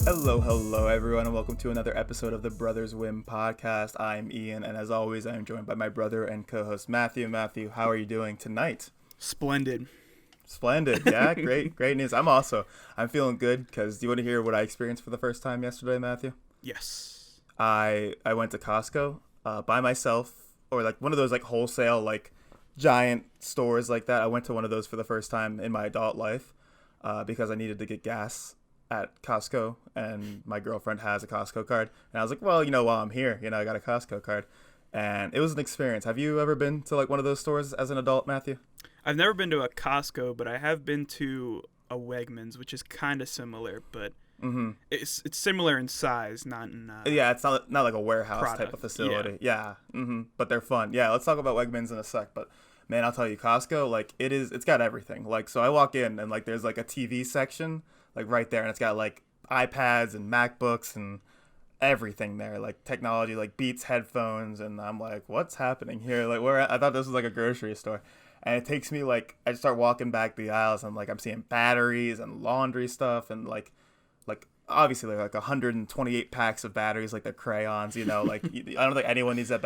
Hello, everyone, and welcome to another episode of the Brothers Whim podcast. I'm Ian, and as always, I am joined by my brother and co-host Matthew. Matthew, how are you doing tonight? Splendid, yeah, great news. I'm feeling good because do you want to hear what I experienced for the first time yesterday, Matthew? Yes. I went to Costco by myself, or like one of those like wholesale like giant stores like that. I went to one of those for the first time in my adult life because I needed to get gas at Costco, and my girlfriend has a Costco card, and I was like, well, while I'm here, I got a Costco card, and it was an experience. Have you ever been to like one of those stores as an adult, Matthew? I've never been to a Costco, but I have been to a Wegmans, which is kind of similar, but it's similar in size, not in yeah, it's not like a warehouse product type of facility. Yeah. But they're fun. Yeah, let's talk about Wegmans in a sec. But man, I'll tell you, Costco, like it's got everything. Like, so I walk in and like there's like a TV section like right there, and it's got like iPads and MacBooks and everything there, like technology, like Beats headphones, and I'm like, what's happening here? Like, I thought this was like a grocery store, and it takes me like I start walking back the aisles, and like I'm seeing batteries and laundry stuff, and like obviously like 128 packs of batteries, like they're crayons, like I don't think anyone needs that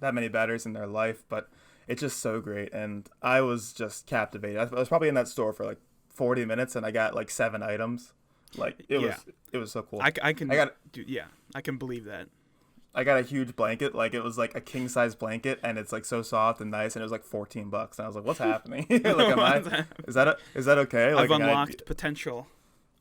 many batteries in their life, but it's just so great, and I was just captivated. I was probably in that store for like 40 minutes, and I got like 7 items. Like it was so cool. I can believe that. I got a huge blanket, like it was like a king size blanket, and it's like so soft and nice, and it was like $14, and I was like, what's happening? Like, is that okay? Like, I've unlocked potential.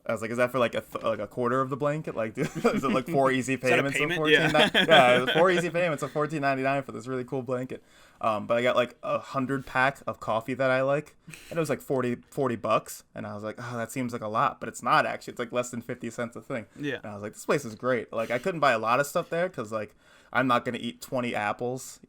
I was like, is that for like a quarter of the blanket? Like, is it like 4 easy payments payment? of $14? Yeah, 4 easy payments of $14.99 for this really cool blanket. But I got like 100 pack of coffee that I like, and it was like $40, and I was like, oh, that seems like a lot, but it's not actually. It's like less than 50 cents a thing. Yeah. And I was like, this place is great. Like, I couldn't buy a lot of stuff there because like I'm not gonna eat 20 apples,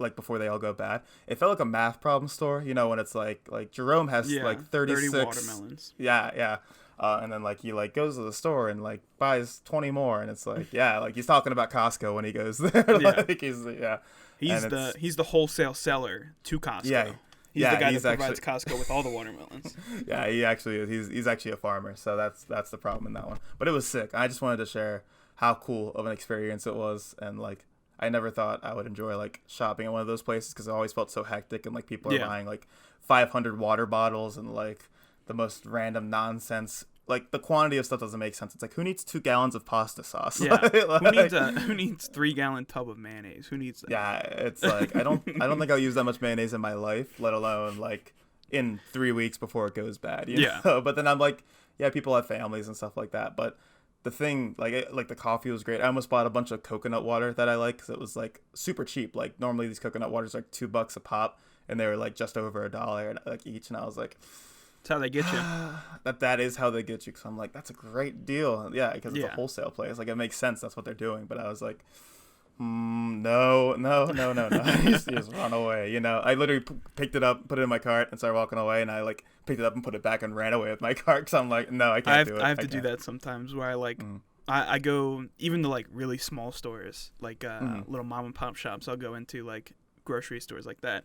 like before they all go bad. It felt like a math problem store, when it's like Jerome has like 36 30 watermelons. Yeah. And then like he like goes to the store and like buys 20 more, and it's like, yeah, like he's talking about Costco when he goes there. Like he's the wholesale seller to Costco. Yeah. He's the guy that provides Costco with all the watermelons. Yeah, he actually is. He's actually a farmer, so that's the problem in that one. But it was sick. I just wanted to share how cool of an experience it was, and like I never thought I would enjoy like shopping at one of those places because it always felt so hectic, and like people are buying like 500 water bottles and like the most random nonsense. Like the quantity of stuff doesn't make sense. It's like, who needs 2 gallons of pasta sauce? Yeah. Who needs 3-gallon tub of mayonnaise? Who needs that? Yeah, it's like I don't think I'll use that much mayonnaise in my life, let alone like in 3 weeks before it goes bad. You know? But then I'm like, yeah, people have families and stuff like that. But the thing, like the coffee was great. I almost bought a bunch of coconut water that I like because it was like super cheap. Like normally these coconut waters are like $2 a pop, and they were like just over $1 like each, and I was like, that's how they get you. that is how they get you. Because I'm like, that's a great deal. Yeah, because it's a wholesale place. Like it makes sense. That's what they're doing. But I was like, no. You just run away. I literally picked it up, put it in my cart, and started walking away. And I like picked it up and put it back and ran away with my cart. Because I'm like, no, I can't do it. I have to do that sometimes where I like. I go even to like really small stores, like little mom and pop shops. I'll go into like grocery stores like that.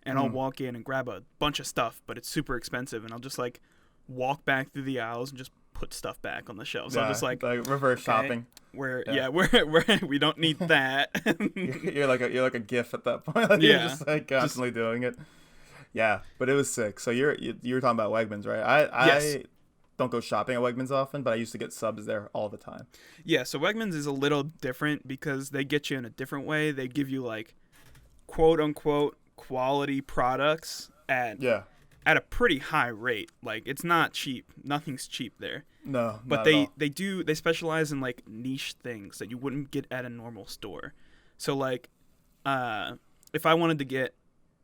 And I'll walk in and grab a bunch of stuff, but it's super expensive, and I'll just like walk back through the aisles and just put stuff back on the shelves. So I'm just like reverse shopping. We're we don't need that. you're like a GIF at that point. Like, you're just like constantly doing it. Yeah, but it was sick. So you were talking about Wegmans, right? I don't go shopping at Wegmans often, but I used to get subs there all the time. Yeah, so Wegmans is a little different because they get you in a different way. They give you like quote unquote quality products at a pretty high rate. Like it's not cheap. Nothing's cheap there. No, but they specialize in like niche things that you wouldn't get at a normal store. So like if I wanted to get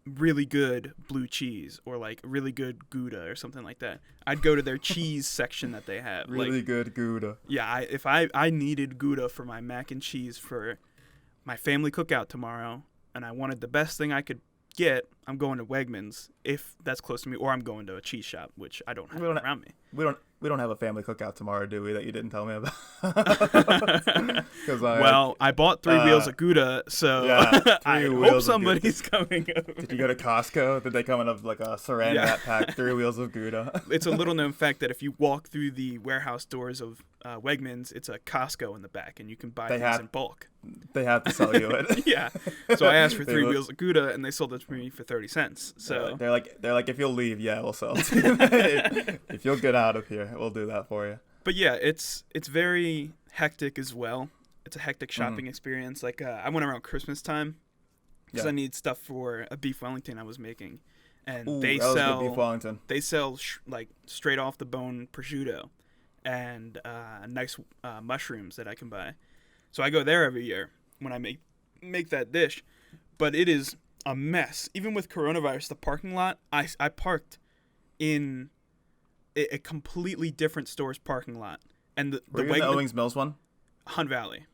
really good blue cheese or like really good Gouda or something like that, I'd go to their cheese section that they have. Really good Gouda. Yeah, if I needed Gouda for my mac and cheese for my family cookout tomorrow, and I wanted the best thing I could get, I'm going to Wegmans if that's close to me, or I'm going to a cheese shop, which I don't have around me. We don't we don't have a family cookout tomorrow, do we? That you didn't tell me about. Well, I bought 3 wheels of Gouda, so yeah, I hope somebody's coming over. Did you go to Costco? Did they come in like a saran wrap pack, 3 wheels of Gouda? It's a little known fact that if you walk through the warehouse doors of Wegmans, it's a Costco in the back, and you can buy things in bulk. They have to sell you it. Yeah. So I asked for 3 wheels of Gouda, and they sold it to me for 30 cents. So they're like, if you'll leave, we'll sell it to you. If you'll get out of here, we'll do that for you. But yeah, it's very hectic as well. It's a hectic shopping experience. Like I went around Christmas time because I need stuff for a beef Wellington I was making, and they sell beef Wellington. They sell like straight off the bone prosciutto and nice mushrooms that I can buy. So I go there every year when I make that dish, but it is a mess. Even with coronavirus, the parking lot, I parked in a completely different store's parking lot, and the the Owings Mills one, Hunt Valley.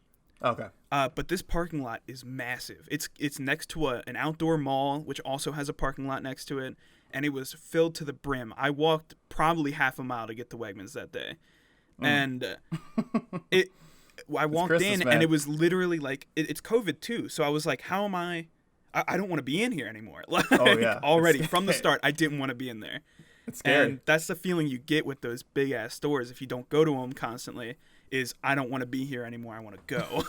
Okay. But this parking lot is massive. It's next to an outdoor mall, which also has a parking lot next to it, and it was filled to the brim. I walked probably half a mile to get to Wegmans that day, and I walked in, and it was literally like it's COVID too. So I was like, how am I don't want to be in here anymore. Like, already from the start, I didn't want to be in there. It's scary. And that's the feeling you get with those big ass stores if you don't go to them constantly. Is I don't want to be here anymore. I want to go.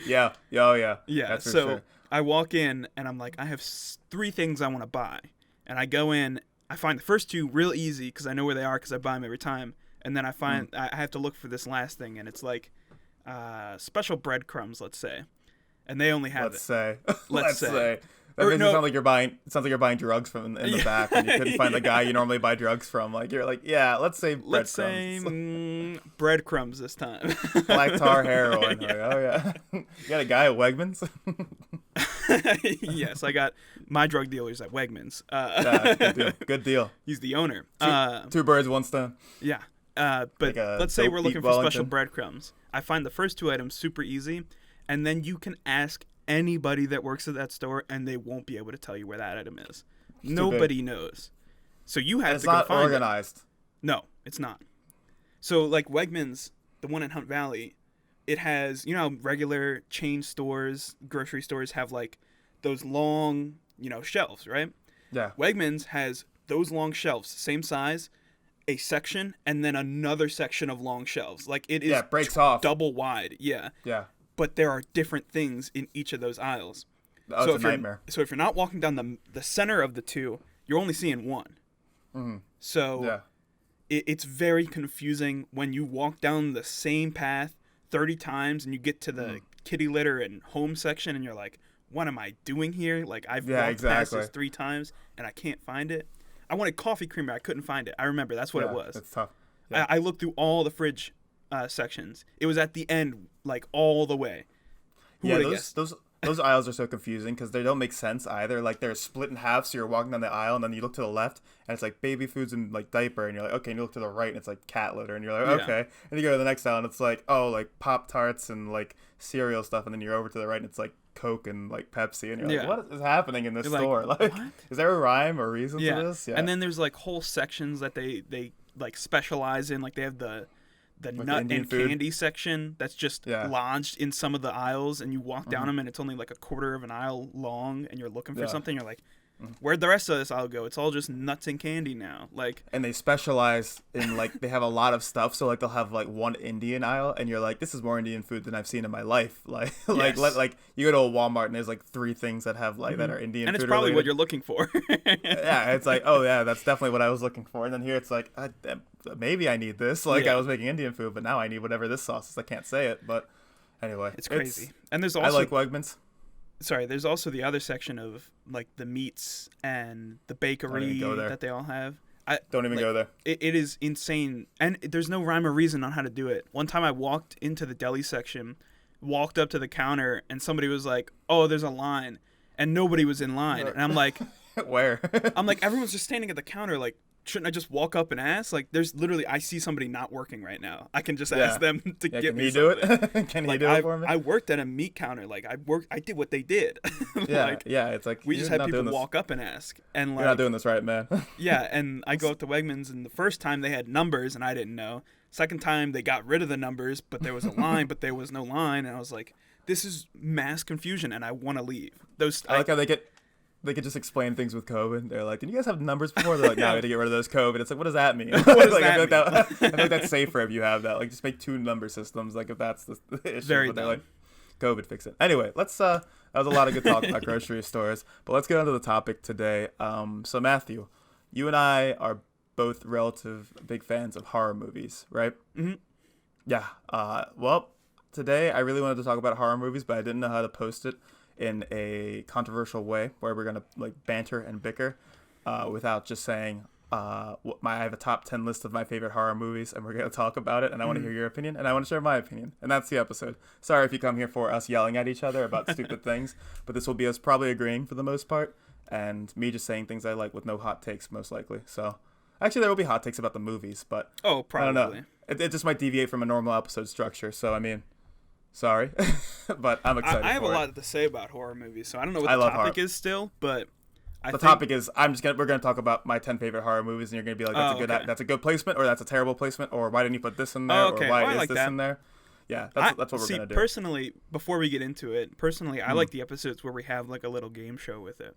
Yeah. That's so sure. I walk in and I'm like, I have 3 things I want to buy, and I go in. I find the first 2 real easy because I know where they are because I buy them every time. And then I find I have to look for this last thing, and it's like special breadcrumbs, let's say, and they only have Let's say. That makes it sound like you're buying. It sounds like you're buying drugs from in the back, and you couldn't find the guy you normally buy drugs from. Like you're like, let's say breadcrumbs. Let's say breadcrumbs this time. Black tar heroin. Like, oh yeah, you got a guy at Wegmans. Yes, I got my drug dealers at Wegmans. Good deal. He's the owner. 2 birds, 1 stone. Yeah. But like let's say we're looking for Wellington. special breadcrumbs. I find the first 2 items super easy, and then you can ask anybody that works at that store, and they won't be able to tell you where that item is. Nobody knows. So you have to go find it. It's not organized. No, it's not. So like Wegmans, the one in Hunt Valley, it has, regular chain stores, grocery stores have like those long, shelves, right? Yeah. Wegmans has those long shelves, same size, a section, and then another section of long shelves. Like it is breaks off double wide. Yeah. Yeah. But there are different things in each of those aisles. Oh, so it's a nightmare. So if you're not walking down the center of the 2, you're only seeing one. Mm-hmm. So it's very confusing when you walk down the same path 30 times and you get to the kitty litter and home section and you're like, what am I doing here? Like I've walked past this 3 times and I can't find it. I wanted coffee creamer. I couldn't find it. I remember. That's what it was. It's tough. Yeah. I looked through all the fridge sections. It was at the end, like all the way. Those aisles are so confusing because they don't make sense either. Like they're split in half, so you're walking down the aisle and then you look to the left and it's like baby foods and like diaper, and you're like, okay, and you look to the right and it's like cat litter, and you're like, okay, and you go to the next aisle and it's like, oh, like Pop-Tarts and like cereal stuff, and then you're over to the right and it's like Coke and like Pepsi, and you're like, what is happening in this store? Like is there a rhyme or reason to this? Yeah. And then there's like whole sections that they like specialize in. Like they have the nut and candy section that's just lodged in some of the aisles, and you walk down them and it's only like a quarter of an aisle long, and you're looking for something. You're like, where'd the rest of this aisle go? It's all just nuts and candy now. Like, and they specialize in like they have a lot of stuff, so like they'll have like one Indian aisle, and you're like, this is more Indian food than I've seen in my life. Like like you go to a Walmart and there's like 3 things that have like that are Indian and food, it's probably related. what you're looking for. Yeah, it's like, oh yeah, that's definitely what I was looking for. And then here it's like, maybe I need this. Like I was making Indian food, but now I need whatever this sauce is. I can't say it, but anyway, it's crazy. And there's also I like Wegmans. Sorry, there's also the other section of like the meats and the bakery that they all have. Don't even go there. It is insane, and there's no rhyme or reason on how to do it. One time I walked into the deli section, walked up to the counter, and somebody was like, oh, there's a line, and nobody was in line. And I'm like, where? I'm like, everyone's just standing at the counter like, shouldn't I just walk up and ask? Like, there's literally, I see somebody not working right now. I can just Yeah. ask them to Yeah, get can me he do something. it? Can he Like, do it for me? I worked at a meat counter. Like, I did what they did. Yeah, Like, yeah. It's like we you're just had not people doing this. walk up and ask. And You're not like, doing this right, man. yeah, and I go up to Wegmans, and the first time they had numbers, and I didn't know. Second time they got rid of the numbers, but there was a line, but there was no line, and I was like, this is mass confusion, and I want to leave. I like how they could just explain things with COVID. They're like, did you guys have numbers before? They're like, no, we had to get rid of those COVID. It's like, what does that mean? What does like, that I feel like that's safer if you have that. Like, just make 2 number systems. Like, if that's the issue. Very but they're dumb. like, COVID, fix it. Anyway, let's. That was a lot of good talk about grocery stores. But let's get on to the topic today. So Matthew, you and I are both relative big fans of horror movies, right? Mm-hmm. Yeah. Well, today I really wanted to talk about horror movies, but I didn't know how to post it in a controversial way where we're gonna like banter and bicker without just saying I have a top 10 list of my favorite horror movies and we're gonna talk about it and I want to hear your opinion and I want to share my opinion, and that's the episode. Sorry if you come here for us yelling at each other about stupid things, but this will be us probably agreeing for the most part and me just saying things I like with no hot takes most likely. So actually there will be hot takes about the movies, but Oh, probably. I don't know. It just might deviate from a normal episode structure, so I mean, sorry, but I'm excited. I have a for it. lot to say about horror movies, so I don't know what I the love topic horror. is still, but The topic is we're gonna talk about my 10 favorite horror movies, and you're gonna be like, that's a good placement, or that's a terrible placement, or why didn't you put this in there, okay. or why I is like this that. in there? Yeah, that's what we're see, gonna do. Personally, before we get into it, I like the episodes where we have like a little game show with it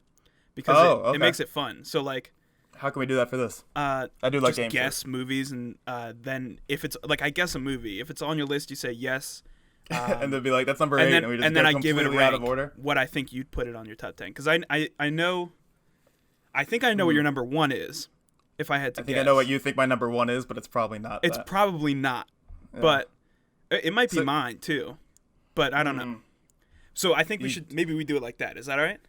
because it makes it fun. So like, how can we do that for this? I do like just game guess shows. movies, and then if it's like I guess a movie, if it's on your list, you say yes. And they'll be like, that's number 8, and and we just then go I give it a completely rank, out of order. what I think you'd put it on your top 10, because I know, I think I know what your number 1 is. If I had to, I think guess. I know what you think my number 1 is, but it's probably not. It's that. probably not, but it might be mine too. But I don't know. So I think maybe we do it like that. Is that all right?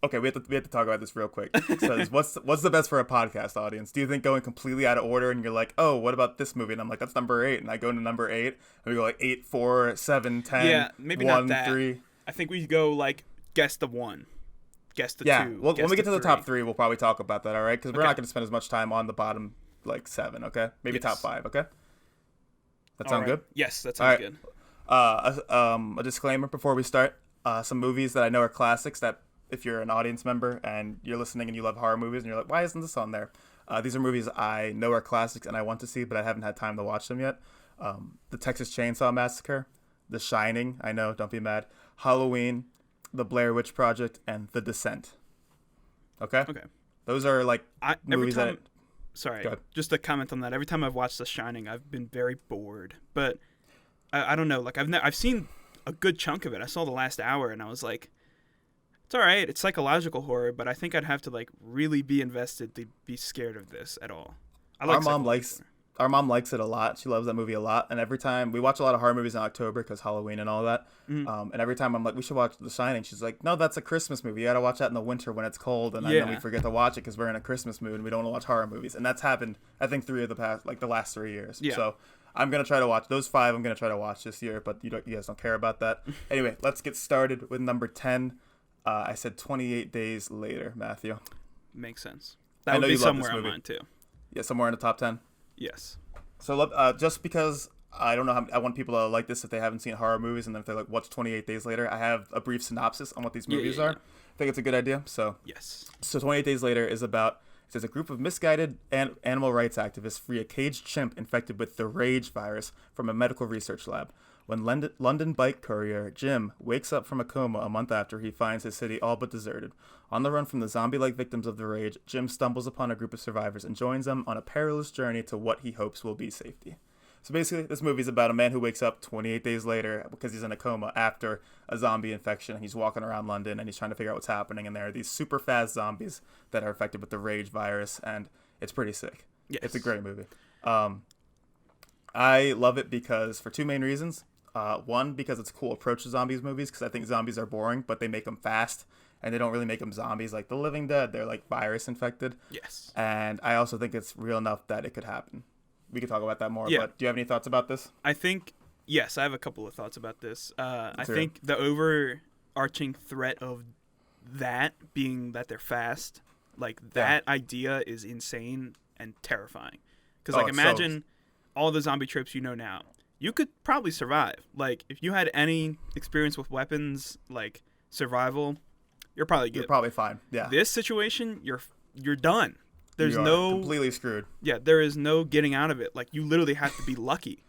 Okay, we have to talk about this real quick. So what's the best for a podcast audience? Do you think going completely out of order and you're like, oh, what about this movie? And I'm like, that's number 8, and I go into number 8, and we go like 8, 4, 7, 10, Yeah, maybe 1, not that. 3. I think we go like guess the 1, guess the 2. Yeah, well, guess when we get to the 3. top 3, we'll probably talk about that. All right, because we're Okay. not going to spend as much time on the bottom like 7. Okay, maybe Yes. top 5. Okay, that All sound right. good? Yes, that All sounds right. good. A disclaimer before we start. Some movies that I know are classics that if you're an audience member and you're listening and you love horror movies and you're like, why isn't this on there? These are movies I know are classics and I want to see, but I haven't had time to watch them yet. The Texas Chainsaw Massacre, The Shining, I know, don't be mad, Halloween, The Blair Witch Project, and The Descent. Okay? Okay. Those are like movies that... Sorry, Go ahead. just to comment on that. Every time I've watched The Shining, I've been very bored. But I don't know. Like I've seen a good chunk of it. I saw the last hour, and I was like, it's all right. It's psychological horror, but I think I'd have to like really be invested to be scared of this at all. Our mom likes it a lot. She loves that movie a lot. And every time we watch a lot of horror movies in October because Halloween and all that. And every time I'm like, we should watch The Shining. She's like, no, that's a Christmas movie. You got to watch that in the winter when it's cold. And then we forget to watch it because we're in a Christmas mood and we don't want to watch horror movies. And that's happened, I think, the last 3 years. Yeah. So I'm going to try to watch those 5. I'm going to try to watch this year, but you guys don't care about that. Anyway, let's get started with number 10. I said 28 Days Later, Matthew. Makes sense. That would be somewhere on mine too. Yeah, somewhere in the top 10. Yes. So just because I don't know I want people to like this if they haven't seen horror movies, and if they're like, what's 28 Days Later? I have a brief synopsis on what these movies are. I think it's a good idea. So yes. So 28 Days Later is about, it says, a group of misguided animal rights activists free a caged chimp infected with the rage virus from a medical research lab. When London bike courier Jim wakes up from a coma a month after he finds his city all but deserted. On the run from the zombie-like victims of the rage, Jim stumbles upon a group of survivors and joins them on a perilous journey to what he hopes will be safety. So basically, this movie is about a man who wakes up 28 days later because he's in a coma after a zombie infection. He's walking around London and he's trying to figure out what's happening. And there are these super fast zombies that are affected with the rage virus, and it's pretty sick. Yes. It's a great movie. I love it because for 2 main reasons. One, because it's a cool approach to zombies movies, because I think zombies are boring, but they make them fast, and they don't really make them zombies like The Living Dead. They're like virus infected. Yes. And I also think it's real enough that it could happen. We could talk about that more, Yeah. but do you have any thoughts about this? I think, yes, I have a couple of thoughts about this. I think the overarching threat of that being that they're fast, like that idea is insane and terrifying. Because like imagine all the zombie tropes you know now. You could probably survive. Like if you had any experience with weapons, like survival, you're probably good. You're probably fine. Yeah. This situation, you're done. There's completely screwed. Yeah, there is no getting out of it. Like you literally have to be lucky.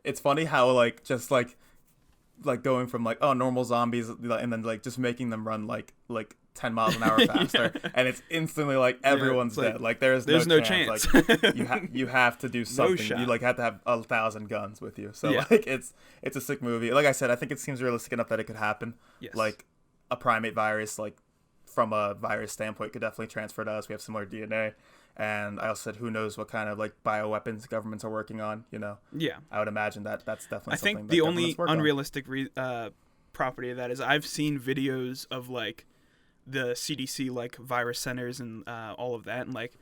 It's funny how like just like going from like normal zombies and then like just making them run like 10 miles an hour faster and it's instantly like everyone's dead. Like there's no chance. Like you have to do something. You like have to have 1,000 guns with you. So like it's a sick movie. Like I said, I think it seems realistic enough that it could happen. Yes. Like a primate virus, like from a virus standpoint, could definitely transfer to us. We have similar DNA. And I also said, who knows what kind of like bioweapons governments are working on, you know? Yeah. I would imagine that's definitely I think the only unrealistic property of that is I've seen videos of like the CDC like virus centers and all of that, and like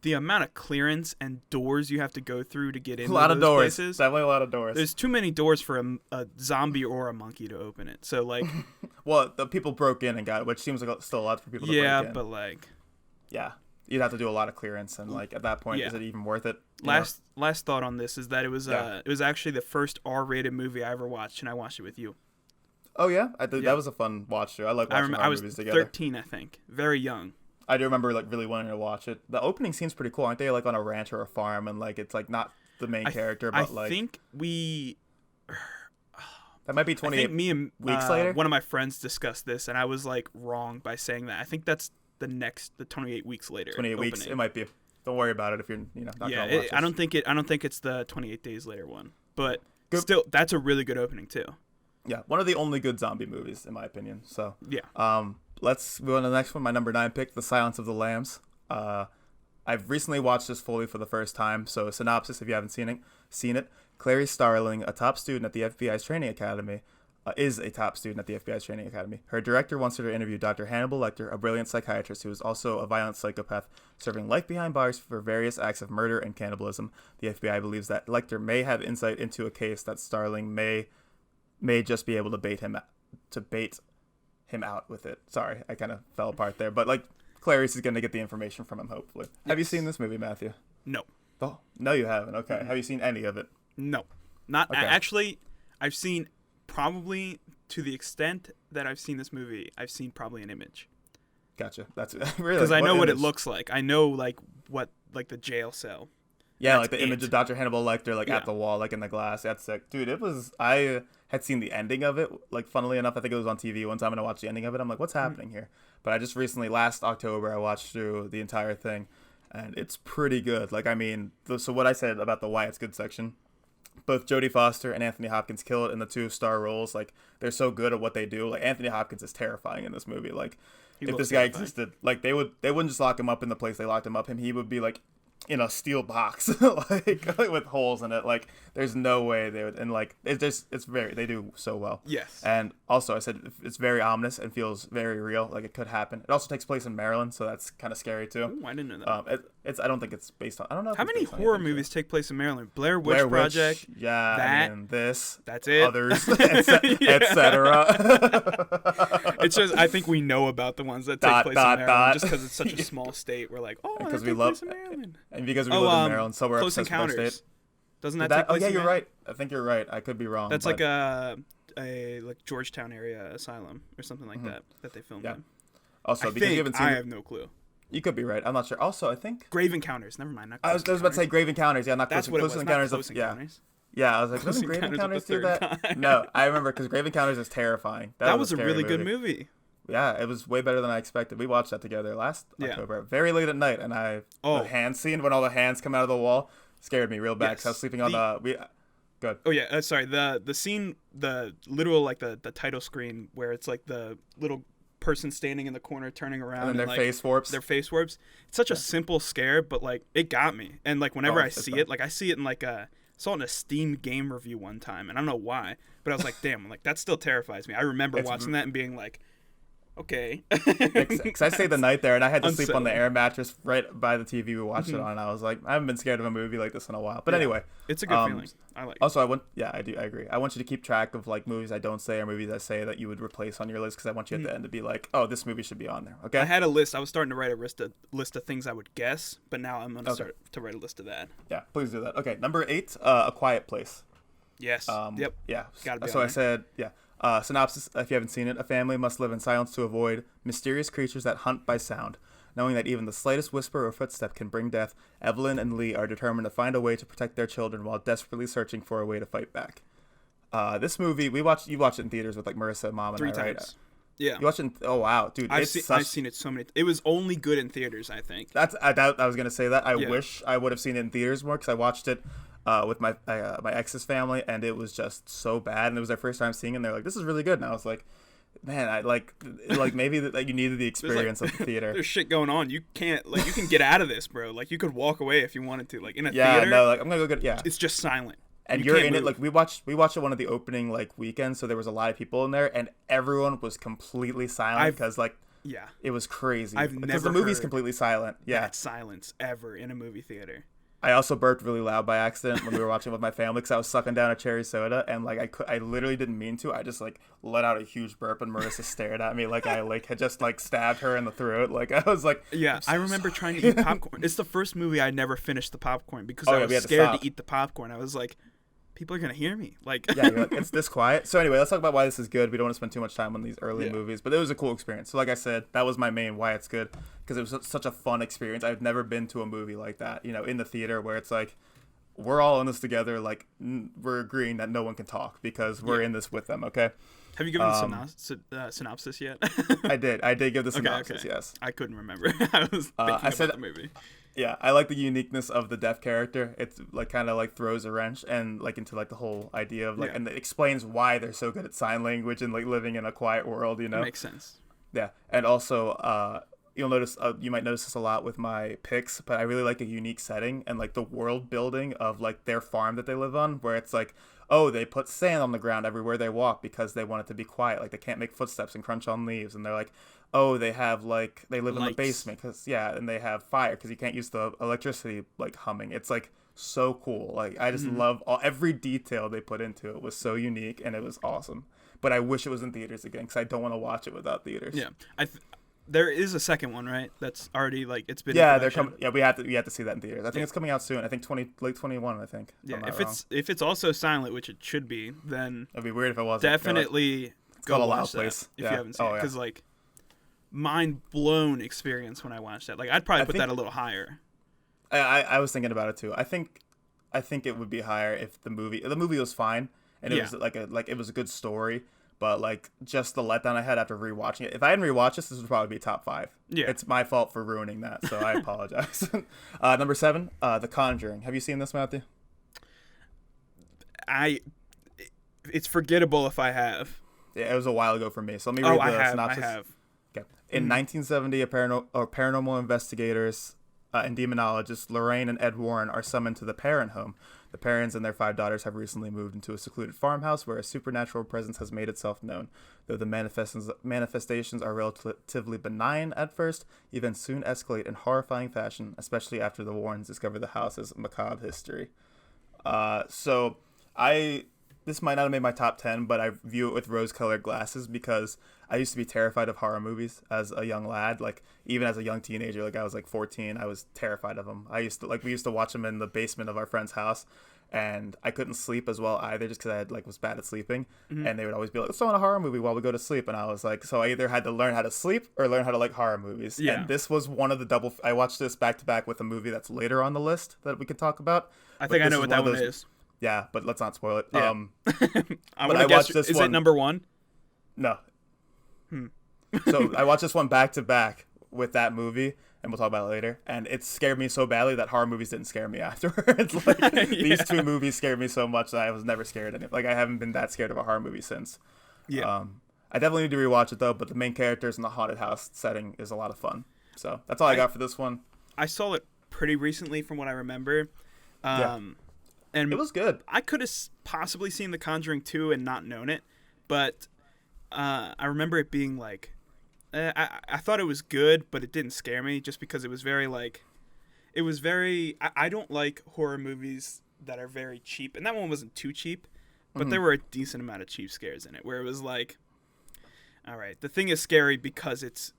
the amount of clearance and doors you have to go through to get into those places. Definitely a lot of doors. There's too many doors for a zombie or a monkey to open it. So like, well, the people broke in and got it, which seems like still a lot for people to break in. Yeah, but like, yeah, you'd have to do a lot of clearance, and like at that point, is it even worth it? Last thought on this is that it was actually the first R-rated movie I ever watched, and I watched it with you. Oh yeah, that was a fun watch too. I like watching our movies together. I was 13, I think, very young. I do remember like really wanting to watch it. The opening seems pretty cool. Aren't they like on a ranch or a farm, and like it's like not the main character, but I think we. That might be 28 me and weeks later. One of my friends discussed this, and I was like wrong by saying that. I think that's the 28 weeks later. 28 opening. Weeks. It might be. Don't worry about it if you're not gonna watch it. I don't think it's the 28 days later one, but still, that's a really good opening too. Yeah, one of the only good zombie movies in my opinion. So yeah. Let's go on to the next one. My number 9 pick, The Silence of the Lambs. I've recently watched this fully for the first time. So synopsis, if you haven't seen it. Clarice Starling, a top student at the FBI's training academy, is a top student at the FBI's training academy. Her director wants her to interview Dr. Hannibal Lecter, a brilliant psychiatrist who is also a violent psychopath, serving life behind bars for various acts of murder and cannibalism. The FBI believes that Lecter may have insight into a case that Starling may just be able to bait him out with it. Sorry, I kind of fell apart there, but like Clarice is going to get the information from him, hopefully. Yes. Have you seen this movie, Matthew? No. Oh, no, you haven't. Okay. Mm-hmm. Have you seen any of it? No. Not okay. Actually, I've seen probably to the extent that I've seen this movie, I've seen probably an image. Gotcha. That's really because I know what it looks like. I know like what like the jail cell. Yeah, like the image of Dr. Hannibal Lecter, like at the wall, like in the glass. That's sick, dude. I had seen the ending of it. Like, funnily enough, I think it was on TV one time, and I watched the ending of it. I'm like, what's happening here? But I just recently, last October, I watched through the entire thing, and it's pretty good. Like, I mean, so what I said about the why it's good section, both Jodie Foster and Anthony Hopkins kill it in the 2-star roles. Like, they're so good at what they do. Like, Anthony Hopkins is terrifying in this movie. Like, if this guy existed, like they wouldn't just lock him up in the place they locked him up. He would be like in a steel box like with holes in it. Like there's no way they would, and like they do so well. Yes. And also I said it's very ominous and feels very real, like it could happen. It also takes place in Maryland, so that's kind of scary too. Ooh, I didn't know that. I don't think it's based on, I don't know how many horror movies take place in Maryland. Blair Witch Project, that's it, others, etc. It's just I think we know about the ones that take place in Maryland just because it's such a small state. We're like, because we love place in Maryland. And because we live in Maryland, so we're Close obsessed with our state. Doesn't that take place yeah, in you're right. I think you're right. I could be wrong. That's like a like Georgetown area asylum or something like that they filmed in. Also, because you haven't seen I have no clue. You could be right. I'm not sure. Also, I think Grave Encounters. Never mind. I was about to say Grave Encounters. Yeah, not That's Close, what Close it was. Encounters. Close Encounters. Yeah, I was like, doesn't Grave Encounters do that? No, I remember because Grave Encounters is terrifying. That was a really good movie. Yeah, it was way better than I expected. We watched that together last October, very late at night, and the hand scene when all the hands come out of the wall scared me real bad because I was sleeping on Good. Oh yeah, sorry. The scene, the literal like the title screen where it's like the little person standing in the corner turning around and their face warps. Their face warps. It's such a simple scare, but like it got me. And like whenever I see it, like I see it in like I saw it in a Steam game review one time, and I don't know why, but I was like, damn, like that still terrifies me. I remember watching that and being like, Okay. Because I stayed the night there, and I had to sleep on the Unsettling. air mattress right by the TV we watched it on. And I was like, I haven't been scared of a movie like this in a while. But Yeah. anyway, It's a good feeling. I like it. also, I agree. I want you to keep track of like movies I don't say or movies I say that you would replace on your list because I want you at the end to be like, oh, this movie should be on there. Okay. I had a list. I was starting to write a list of things I would guess, but now I'm going to start to write a list of that. Yeah, please do that. Okay, number 8, A Quiet Place. Yes. Yep. Yeah. Gotta be So on I there. said, yeah. Synopsis, if you haven't seen it, a family must live in silence to avoid mysterious creatures that hunt by sound. Knowing that even the slightest whisper or footstep can bring death, Evelyn and Lee are determined to find a way to protect their children while desperately searching for a way to fight back. This movie, you watched it in theaters with like Marissa, Mom, and 3 I, right? times. Yeah. You watched it oh, wow, dude. I've seen it so many. It was only good in theaters, I think. I doubt I was going to say that. I Yeah. wish I would have seen it in theaters more because I watched it with my ex's family, and it was just so bad. And it was their first time seeing it, and they're like, this is really good. And I was like, man, I like maybe that you needed the experience of the theater. There's shit going on. You can't you can get out of this, bro. Like you could walk away if you wanted to. Like in a Yeah, theater, no, like I'm gonna go get it's just silent. And You you're can't in it. move. Like we watched it one of the opening like weekends, so there was a lot of people in there, and everyone was completely silent because like Yeah. it was crazy. I've because never the movie's heard completely silent. Yeah. That silence ever in a movie theater. I also burped really loud by accident when we were watching with my family because I was sucking down a cherry soda, and like I literally didn't mean to. I just like let out a huge burp, and Marissa stared at me like I like had just like stabbed her in the throat. Like I was like, Yeah, I'm so I remember sorry. trying to eat popcorn. It's the first movie I never finished the popcorn because Oh, I yeah, we was had to scared stop. to eat the popcorn. I was like, people are gonna hear me. Like, Yeah, you're like, it's this quiet. So anyway, let's talk about why this is good. We don't want to spend too much time on these early Yeah. movies, but it was a cool experience. So like I said, that was my main why it's good because it was such a fun experience. I've never been to a movie like that, in the theater where it's like we're all in this together. Like we're agreeing that no one can talk because we're in this with them. Okay. have you given the synopsis yet? I did give the Okay, synopsis. okay. Yes. I couldn't remember. I was thinking about said- the movie. Yeah, I like the uniqueness of the deaf character. It's like kind of like throws a wrench and like into like the whole idea of like, Yeah. and it explains why they're so good at sign language and like living in a quiet world. It makes sense. Yeah, and also you'll notice you might notice this a lot with my picks, but I really like a unique setting and like the world building of like their farm that they live on, where it's like, oh, they put sand on the ground everywhere they walk because they want it to be quiet, like they can't make footsteps and crunch on leaves, and they're like, oh, they have like they live in the Lights. basement because and they have fire because you can't use the electricity like humming. It's like so cool. Like I just love every detail they put into it was so unique and it was awesome. But I wish it was in theaters again because I don't want to watch it without theaters. Yeah, there is a second one, right? That's already like it's been. Yeah, in they're production. coming. Yeah, we have to see that in theaters. I think it's coming out soon. I think late 21. I think. Yeah, I'm not if wrong. it's also silent, which it should be, then It'd be weird if it wasn't. definitely go called A watch Loud that Place. if Yeah. you haven't seen it, Oh, yeah. because like mind blown experience when I watched that. Like I'd probably I put think- that a little higher. I was thinking about it too. I think it would be higher if the movie was fine and it Yeah. was it was a good story, but like just the letdown I had after rewatching it. If I hadn't rewatched this would probably be top 5. Yeah. It's my fault for ruining that, so I apologize. Number 7, The Conjuring. Have you seen this, Matthew? It's forgettable if I have. Yeah, it was a while ago for me. So let me read the synopsis. I have. Okay. In 1970, paranormal investigators and demonologists Lorraine and Ed Warren are summoned to the Perrin home. The Perrins and their 5 daughters have recently moved into a secluded farmhouse where a supernatural presence has made itself known. Though the manifestations are relatively benign at first, events soon escalate in horrifying fashion, especially after the Warrens discover the house's macabre history. This might not have made my top 10, but I view it with rose-colored glasses because I used to be terrified of horror movies as a young lad. Like, even as a young teenager, like I was like 14, I was terrified of them. We used to watch them in the basement of our friend's house, and I couldn't sleep as well either just because I was bad at sleeping. And they would always be like, let's go on a horror movie while we go to sleep. And I was like, so I either had to learn how to sleep or learn how to like horror movies. Yeah. And this was one of the I watched this back to back with a movie that's later on the list that we could talk about. I But think I this know is what that of one those- is. Yeah, but let's not spoil it. Yeah. I want I to guess. watched this Is it one- number 1? No. So I watched this one back to back with that movie, and we'll talk about it later. And it scared me so badly that horror movies didn't scare me afterwards. Like these 2 movies scared me so much that I was never scared of it. Like I haven't been that scared of a horror movie since. Yeah. I definitely need to rewatch it though. But the main characters in the haunted house setting is a lot of fun. So that's all I got for this one. I saw it pretty recently, from what I remember. Yeah. And It was good. I could have possibly seen The Conjuring 2 and not known it, but I remember it being like I thought it was good, but it didn't scare me just because it was very like, it was very. I don't like horror movies that are very cheap, and that one wasn't too cheap, but there were a decent amount of cheap scares in it, where it was like, all right, the thing is scary because it's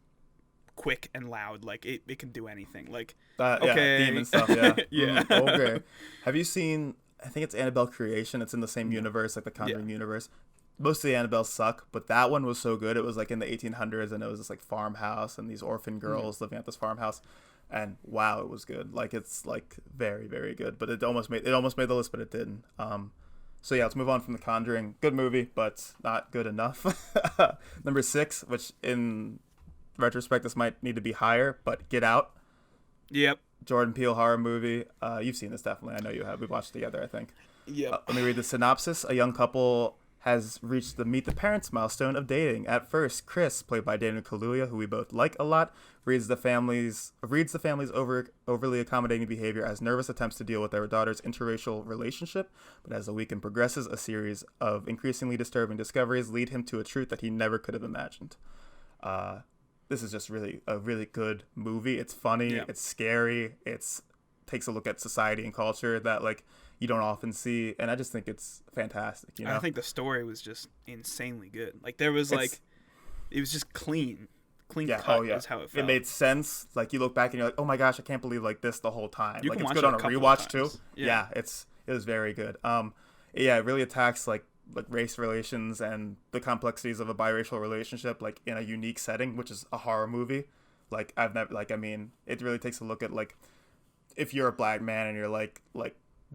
quick and loud, like it can do anything, like okay, yeah, demon stuff, yeah. yeah. Okay. Have you seen? I think it's Annabelle Creation. It's in the same universe, like the Conjuring universe. Most of the Annabelles suck, but that one was so good. It was like in the 1800s, and it was this like farmhouse, and these orphan girls living at this farmhouse, and wow, it was good. Like it's like very, very good. But it almost made the list, but it didn't. So yeah, let's move on from The Conjuring. Good movie, but not good enough. Number 6, which in retrospect this might need to be higher, but Get Out. Yep. Jordan Peele horror movie. You've seen this definitely. I know you have. We watched it together, I think. Yep. Let me read the synopsis. A young couple has reached the meet the parents milestone of dating. At first, Chris, played by Daniel Kaluuya, who we both like a lot, reads the family's overly accommodating behavior as nervous attempts to deal with their daughter's interracial relationship. But as the weekend progresses, a series of increasingly disturbing discoveries lead him to a truth that he never could have imagined. This is just a really good movie. It's funny, it's scary, takes a look at society and culture that like you don't often see, and I just think it's fantastic. You know, I think the story was just insanely good. Like there was it was just clean cut is how it felt. It made sense. Like you look back and you're like, oh my gosh, I can't believe like this the whole time. You like can it's watch good it on a rewatch too. Yeah, it was very good. It really attacks like race relations and the complexities of a biracial relationship like in a unique setting, which is a horror movie. Like it really takes a look at like if you're a black man and you're like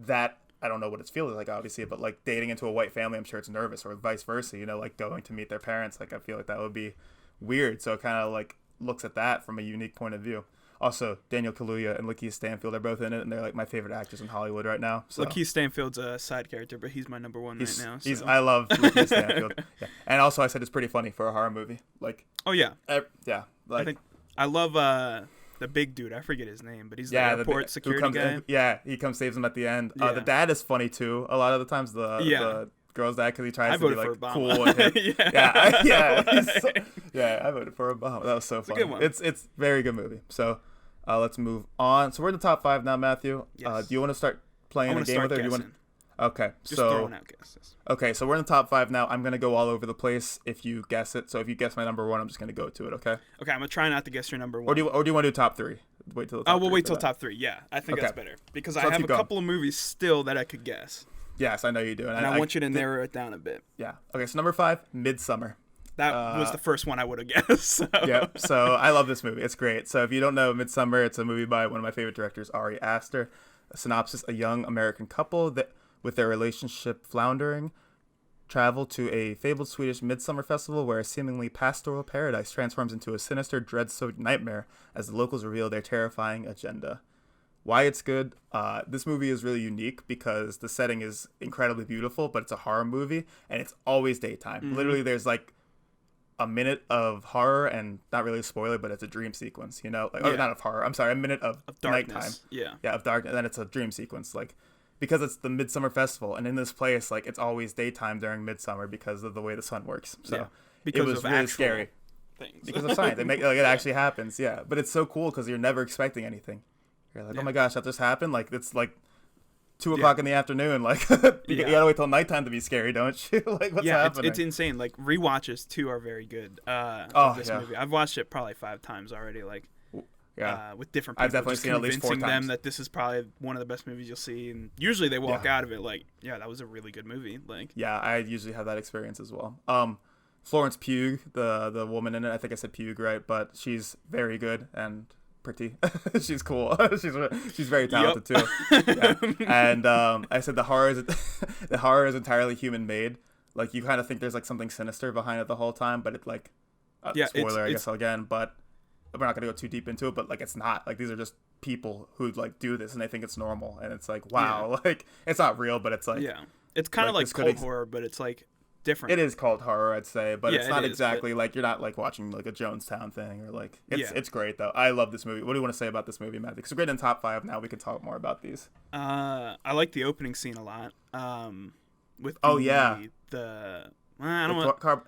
that, I don't know what it's feeling like obviously, but like dating into a white family, I'm sure it's nervous, or vice versa, you know, like going to meet their parents, like I feel like that would be weird. So it kind of like looks at that from a unique point of view. Also, Daniel Kaluuya and Lakeith Stanfield are both in it, and they're like my favorite actors in Hollywood right now. So. Lakeith Stanfield's a side character, but he's my number one right now. So. I love Lakeith Stanfield. Yeah. And also, I said it's pretty funny for a horror movie. Like, oh yeah, yeah. Like, I love the big dude. I forget his name, but he's the airport security guy. He comes saves him at the end. The dad is funny too. A lot of the times the girl's dad, because he tries to be like cool and hip. I voted for Obama. That was so funny. It's very good movie. So let's move on. So we're in the top 5 now, Matthew. Yes. Do you want to start playing a game with it? Or do you want? Okay, just throwing out guesses. Okay, so we're in the top 5 now. I'm gonna go all over the place if you guess it. So if you guess my number 1, I'm just gonna go to it. Okay. Okay, I'm gonna try not to guess your number 1. Or do you want to do top 3? Wait till the top we'll wait till top 3. Yeah, I think that's better because I have a couple of movies still that I could guess. Yes, I know you do, and I want you to narrow it down a bit. Yeah. Okay, so number 5, Midsummer. That was the first one I would have guessed. So. Yep. So I love this movie. It's great. So if you don't know Midsummer, it's a movie by one of my favorite directors, Ari Aster. A synopsis: a young American couple that, with their relationship floundering, travel to a fabled Swedish midsummer festival where a seemingly pastoral paradise transforms into a sinister, dread-soaked nightmare as the locals reveal their terrifying agenda. Why it's good? This movie is really unique because the setting is incredibly beautiful, but it's a horror movie, and it's always daytime. Mm-hmm. Literally, there's like a minute of horror, and not really a spoiler, but it's a dream sequence, you know? Like, or not of horror, I'm sorry, a minute of nighttime. Yeah, of dark, and then it's a dream sequence, like, because it's the Midsummer Festival, and in this place, like, it's always daytime during Midsummer because of the way the sun works. So because it was really scary. Things. Because of science. It actually happens, yeah. But it's so cool because you're never expecting anything. You're like, oh my gosh, that just happened? Like, it's like 2 o'clock in the afternoon. Like, you gotta wait till nighttime to be scary, don't you? Like, what's happening? It's insane. Like, rewatches, too, are very good of this movie. I've watched it probably 5 times already, like, with different people. I've definitely seen it at least 4 times. Convincing them that this is probably one of the best movies you'll see. And usually they walk out of it like, that was a really good movie. Like, yeah, I usually have that experience as well. Florence Pugh, the woman in it, I think I said Pugh, right? But she's very good and pretty. She's cool. she's very talented too. Yeah. And I said the horror is entirely human made. Like, you kind of think there's like something sinister behind it the whole time, but it like spoiler I guess again, but we're not gonna go too deep into it. But like, it's not like these are just people who like do this and they think it's normal, and it's like, wow, like it's not real, but it's like it's kind of like cult horror, but it's like different. It is called horror, I'd say, but it's not exactly like, you're not like watching like a Jonestown thing or like it's great though. I love this movie. What do you want to say about this movie, Matthew? Because we're getting in top 5 now. We can talk more about these. I like the opening scene a lot. With I don't want.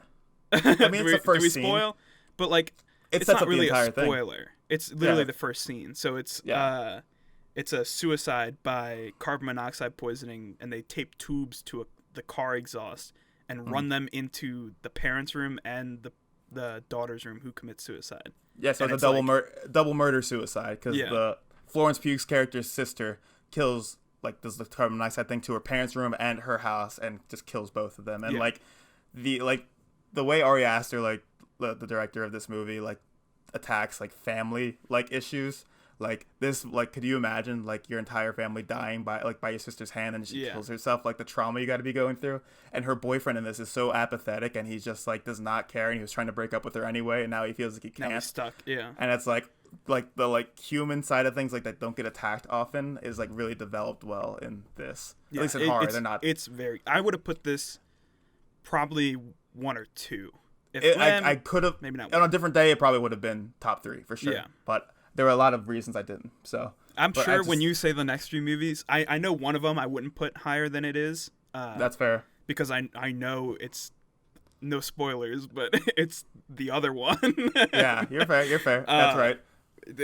I mean, it's the first do we scene. Spoil? But like, It it's sets not up really the a entire thing. spoiler. It's literally Yeah. the first scene. So it's Yeah. it's a suicide by carbon monoxide poisoning, and they tape tubes to the car exhaust and run them into the parents' room and the daughter's room who commits suicide. Yeah, so And it's a like, double murder suicide because Yeah. the Florence Pugh's character's sister kills, like, does the carbon monoxide thing to her parents' room and her house and just kills both of them. And Yeah. like the way Ari Aster, like the director of this movie, like attacks like family like issues. Like this, like, could you imagine like your entire family dying by your sister's hand and she Yeah. kills herself? Like the trauma you got to be going through. And her boyfriend in this is so apathetic, and he's just like does not care, and he was trying to break up with her anyway, and now he feels like he Now can't. he's stuck. Yeah. And it's like the like human side of things like that don't get attacked often is like really developed well in this. At least in horror, they're not. It's very. I would have put this probably 1 or 2. I could have maybe not on one. a different day. It probably would have been top 3 for sure. Yeah. But there were a lot of reasons I didn't. So I'm but sure when you say the next 3 movies, I know one of them I wouldn't put higher than it is. That's fair. Because I know it's no spoilers, but it's the other one. Yeah, you're fair. That's right.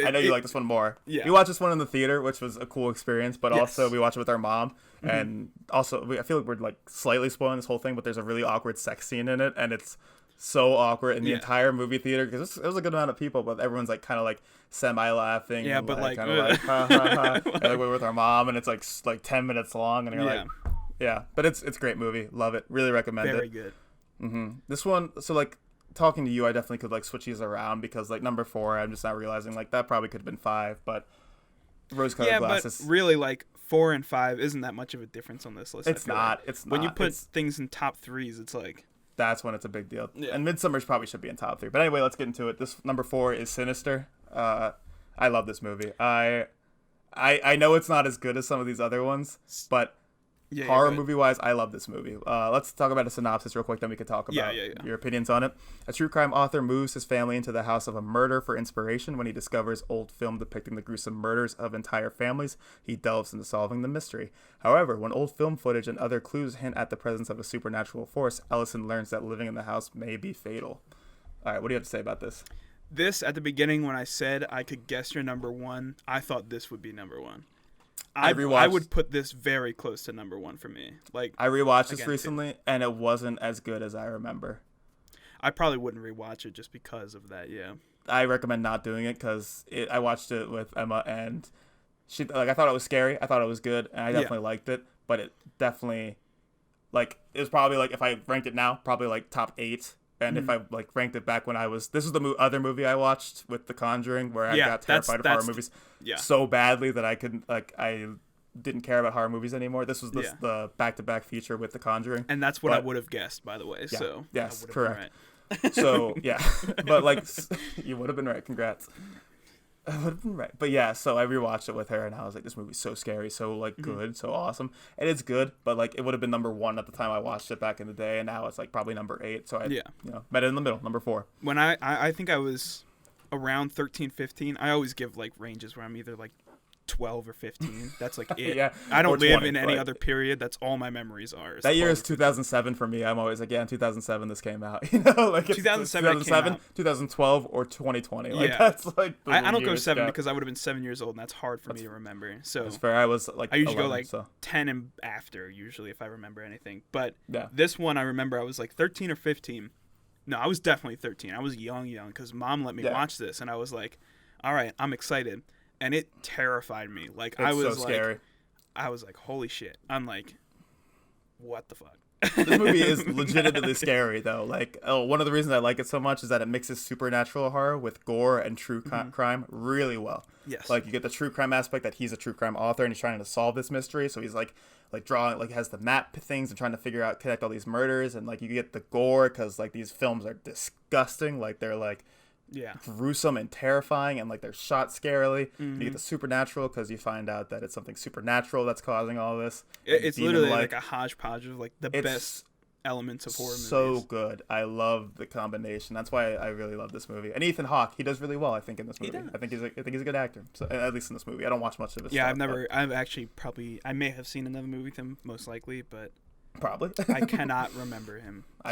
I know you like this one more. Yeah. We watched this one in the theater, which was a cool experience, but Yes. also we watched it with our mom, and also I feel like we're like slightly spoiling this whole thing, but there's a really awkward sex scene in it, and it's so awkward in the entire movie theater because it was a good amount of people, but everyone's like kind of like semi-laughing. Yeah, and, but like, kind of like ha ha ha. And, like, we're with our mom, and it's like 10 minutes long, and you're like, yeah, but it's a great movie, love it, really recommend very it. good. This one, so like talking to you, I definitely could like switch these around because like number 4, I'm just not realizing like that probably could have been 5, but rose-colored glasses. But really, like 4 and 5 isn't that much of a difference on this list. It's not. It's not. When you put things in top 3s, it's like that's when it's a big deal. Yeah. And Midsummer's probably should be in top 3. But anyway, let's get into it. This number 4 is Sinister. I love this movie. I know it's not as good as some of these other ones, but horror movie wise, I love this movie. Let's talk about a synopsis real quick, then we can talk about your opinions on it. A true crime author moves his family into the house of a murder for inspiration. When he discovers old film depicting the gruesome murders of entire families, he delves into solving the mystery. However, when old film footage and other clues hint at the presence of a supernatural force, Ellison learns that living in the house may be fatal. All right, what do you have to say about this? This, at the beginning, when I said I could guess your number 1, I thought this would be number 1. I would put this very close to number 1 for me. Like I rewatched this recently, and it wasn't as good as I remember. I probably wouldn't rewatch it just because of that. Yeah. I recommend not doing it because I watched it with Emma, and she I thought it was scary. I thought it was good, and I definitely liked it. But it definitely it was probably if I ranked it now, probably like top 8. And if I ranked it back when this was the other movie I watched with The Conjuring, where I got terrified of horror movies so badly that I couldn't I didn't care about horror movies anymore. This was the back-to-back feature with The Conjuring, and that's what I would have guessed, by the way. Yeah, So yes, I would have correct. been right. So yeah, but you would have been right. Congrats. I would have been right. But yeah, so I rewatched it with her, and I was like, this movie's so scary, so good, so awesome. And it's good, but it would have been number 1 at the time I watched it back in the day, and now it's probably number 8. So I met it in the middle, number 4. When I think I was around 13, 15, I always give ranges where I'm either 12 or 15. That's it. Yeah, I don't live 20, in any other period. That's all my memories are. That year is 2007 for me. I'm always in 2007 this came out. You know, it's 2007, 2012, or 2020. That's I don't go 7 because I would have been 7 years old, and that's hard for me to remember. So that's fair. I was I usually 11, go 10 and after usually if I remember anything. But yeah. This one I remember I was 13 or 15. No, I was definitely 13. I was young because Mom let me watch this, and I was like, all right, I'm excited. And it terrified me. I was so scary. I was like, holy shit. I'm like, what the fuck? This movie is legitimately scary, though. One of the reasons I like it so much is that it mixes supernatural horror with gore and true crime really well. Yes. You get the true crime aspect that he's a true crime author and he's trying to solve this mystery. So he's drawing, has the map things and trying to connect all these murders. And you get the gore because these films are disgusting. They're gruesome and terrifying, and they're shot scarily. You get the supernatural because you find out that it's something supernatural that's causing all this. It's literally a hodgepodge of the best elements of horror movies. So good. I love the combination. That's why I really love this movie. And Ethan Hawke, he does really well, I think, in this movie. I think he's a good actor. So at least in this movie, I don't watch much of his stuff. I've actually probably I may have seen another movie with him, most likely, but probably I cannot remember him. So.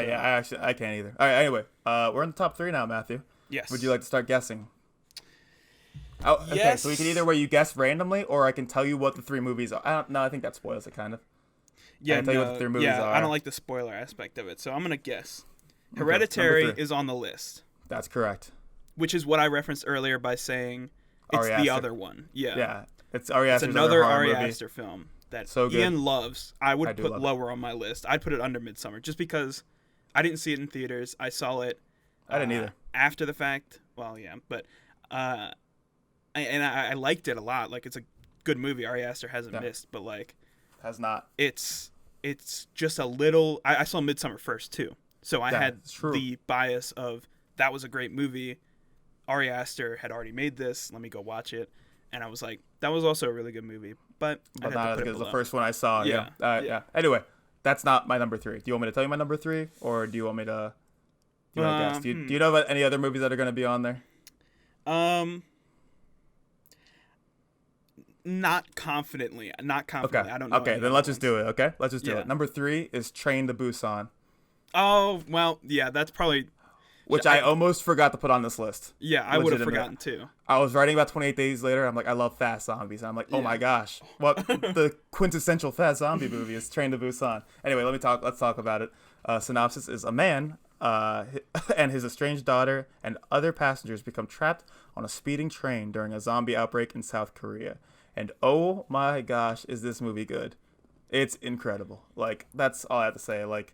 I can't either. All right. Anyway, we're in the top 3 now, Matthew. Yes. Would you like to start guessing? Oh, okay. Yes. So we can either where you guess randomly, or I can tell you what the 3 movies are. No, I think that spoils it kind of. Yeah, I can tell you what the 3 movies are. I don't like the spoiler aspect of it, so I'm gonna guess. Okay, Hereditary is on the list, That's correct. which is what I referenced earlier by saying it's Ari the Aster. other one. Yeah. Yeah, it's Ari Aster's another horror Ari movie. Aster film that So good. Ian loves. I would I do put love lower on my list. I'd put it under Midsummer just because I didn't see it in theaters. I saw it. I didn't either. After the fact. Well, yeah, but I liked it a lot. Like, it's a good movie. Ari Aster hasn't missed, but like Has not. it's just a little. I saw Midsummer first too, so I had true. the bias of that was a great movie. Ari Aster had already made this. Let me go watch it, and I was like, that was also a really good movie, but But not as good as the first one I saw. Yeah. Anyway, that's not my number 3. Do you want me to tell you my number 3, or do you want me to? Do you want to guess? Do you know about any other movies that are going to be on there? Not confidently. Okay. I don't know. Okay, then let's just do it. Okay, let's just do Yeah. it. Number 3 is Train to Busan, Oh well, yeah, that's probably. which I almost forgot to put on this list. Yeah, I would have Legitimate. forgotten too. I was writing about 28 Days Later. I'm like, I love fast zombies. And I'm like, oh my gosh, what the quintessential fast zombie movie is Train to Busan. Anyway, let's talk about it. Synopsis is a man and his estranged daughter and other passengers become trapped on a speeding train during a zombie outbreak in South Korea. And oh my gosh, is this movie good? It's incredible. Like, that's all I have to say. Like,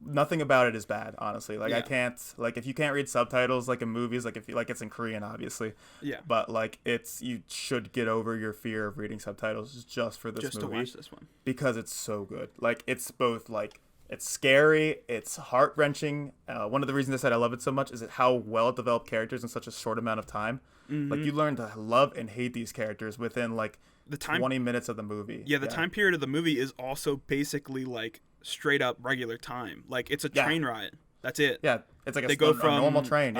nothing about it is bad, honestly. Like, I can't, like, if you can't read subtitles, like, in movies, like, if you, like, it's in Korean, obviously. Yeah. But, like, you should get over your fear of reading subtitles just for this movie. Just to watch this one. Because it's so good. Like, it's both, like, it's scary, it's heart-wrenching. One of the reasons I said I love it so much is how well it developed characters in such a short amount of time. Mm-hmm. Like, you learn to love and hate these characters within, like, 20 minutes of the movie. Yeah, the time period of the movie is also basically, like, straight up regular time. Like, it's a train ride. That's it. Yeah, it's like they go from a normal train,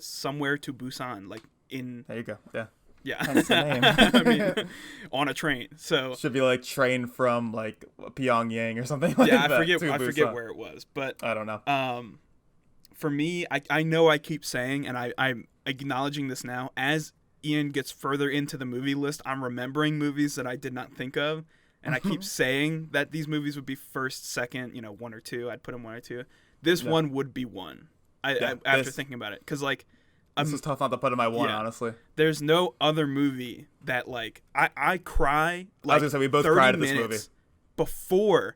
somewhere to Busan, like, in... There you go, yeah. Yeah. Hence the name. I mean, on a train. So should be like train from like Pyongyang or something like that. I forget where it was, but I don't know. For me, I know I keep saying, and I'm acknowledging this now, as Ian gets further into the movie list, I'm remembering movies that I did not think of, and I keep saying that these movies would be first, second, 1 or 2. I'd put them 1 or 2. This one would be 1. After thinking about it, because like. This is tough not to put in my 1, honestly. There's no other movie that, like, I cry, like, I was gonna say, we both cried at this movie. Before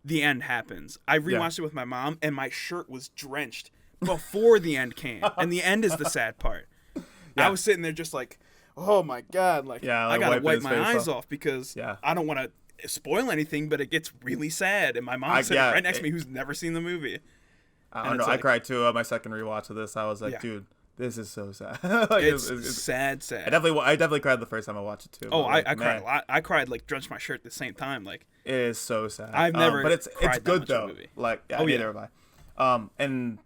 the end happens. I rewatched it with my mom, and my shirt was drenched before the end came. And the end is the sad part. I was sitting there just like, oh, my God. Like, I got to wipe my eyes off because I don't want to spoil anything, but it gets really sad. And my mom's sitting right next to me who's never seen the movie. I don't know. I cried, too, on my second rewatch of this. I was like, dude. This is so sad. Like, it's sad. I definitely cried the first time I watched it too. Oh, I cried a lot. I cried like drenched my shirt at the same time. Like, it is so sad. I've never. But it's good though. Movie. Like, neither have I. And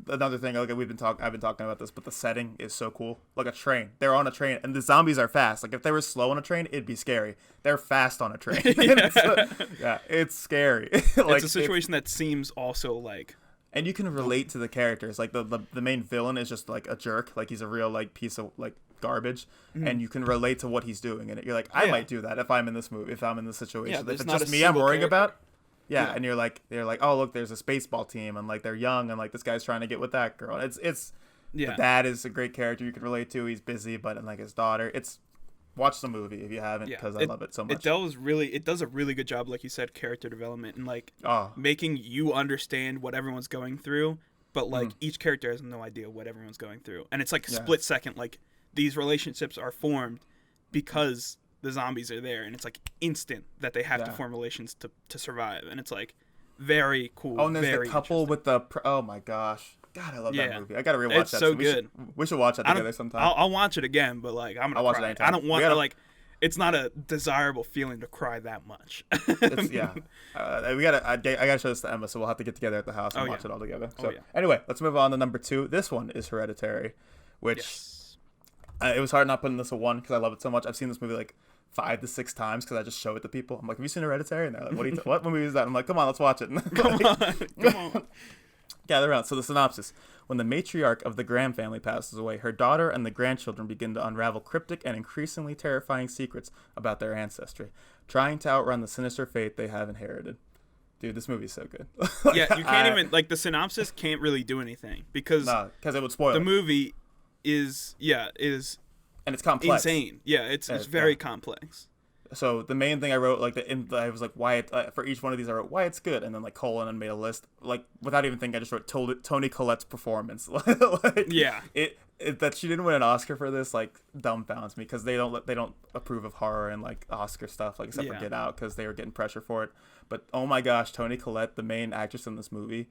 another thing, like I've been talking about this, but the setting is so cool. Like a train. They're on a train, and the zombies are fast. Like if they were slow on a train, it'd be scary. They're fast on a train. It's scary. Like, it's a situation that seems also like. And you can relate to the characters. Like the main villain is just like a jerk. Like he's a real like piece of like garbage, and you can relate to what he's doing. And you're like, I might do that if I'm in this movie, if I'm in this situation. If it's just me I'm worrying about. Yeah, and you're like, oh look, there's a spaceball team, and like they're young, and like this guy's trying to get with that girl. It's the dad is a great character you can relate to. He's busy, but and like his daughter, watch the movie if you haven't, because I love it so much. It does a really good job, like you said, character development and like making you understand what everyone's going through, but like each character has no idea what everyone's going through, and it's like a split second. Like these relationships are formed because the zombies are there, and it's like instant that they have to form relations to survive, and it's like very cool. Oh, and there's the couple with the oh my gosh. God, I love that movie. I gotta rewatch it's that. So good. We should watch that together sometime. I'll watch it again, but like I'm gonna watch cry. it anytime. I don't want to like. It's not a desirable feeling to cry that much. I gotta show this to Emma, so we'll have to get together at the house and watch it all together. So anyway, let's move on to number 2. This one is Hereditary, which it was hard not putting this a 1 because I love it so much. I've seen this movie like 5 to 6 times because I just show it to people. I'm like, have you seen Hereditary? And they're like, what movie is that? I'm like, come on, let's watch it. Come on. gather around. So the synopsis. When the matriarch of the Graham family passes away, her daughter and the grandchildren begin to unravel cryptic and increasingly terrifying secrets about their ancestry, trying to outrun the sinister fate they have inherited. Dude, this movie's so good. Yeah, you can't even, like, the synopsis can't really do anything because it would spoil the it. movie is and it's complex. Insane. Yeah, it's very complex. So the main thing I wrote, like, I was like, why it, for each one of these I wrote why it's good, and then like colon and made a list, like, without even thinking I just wrote Toni Collette's performance. Like, yeah, it that she didn't win an Oscar for this, like, dumbfounds me, because they don't approve of horror and like Oscar stuff, like, except for Get Out, because they were getting pressure for it. But oh my gosh, Toni Collette, the main actress in this movie,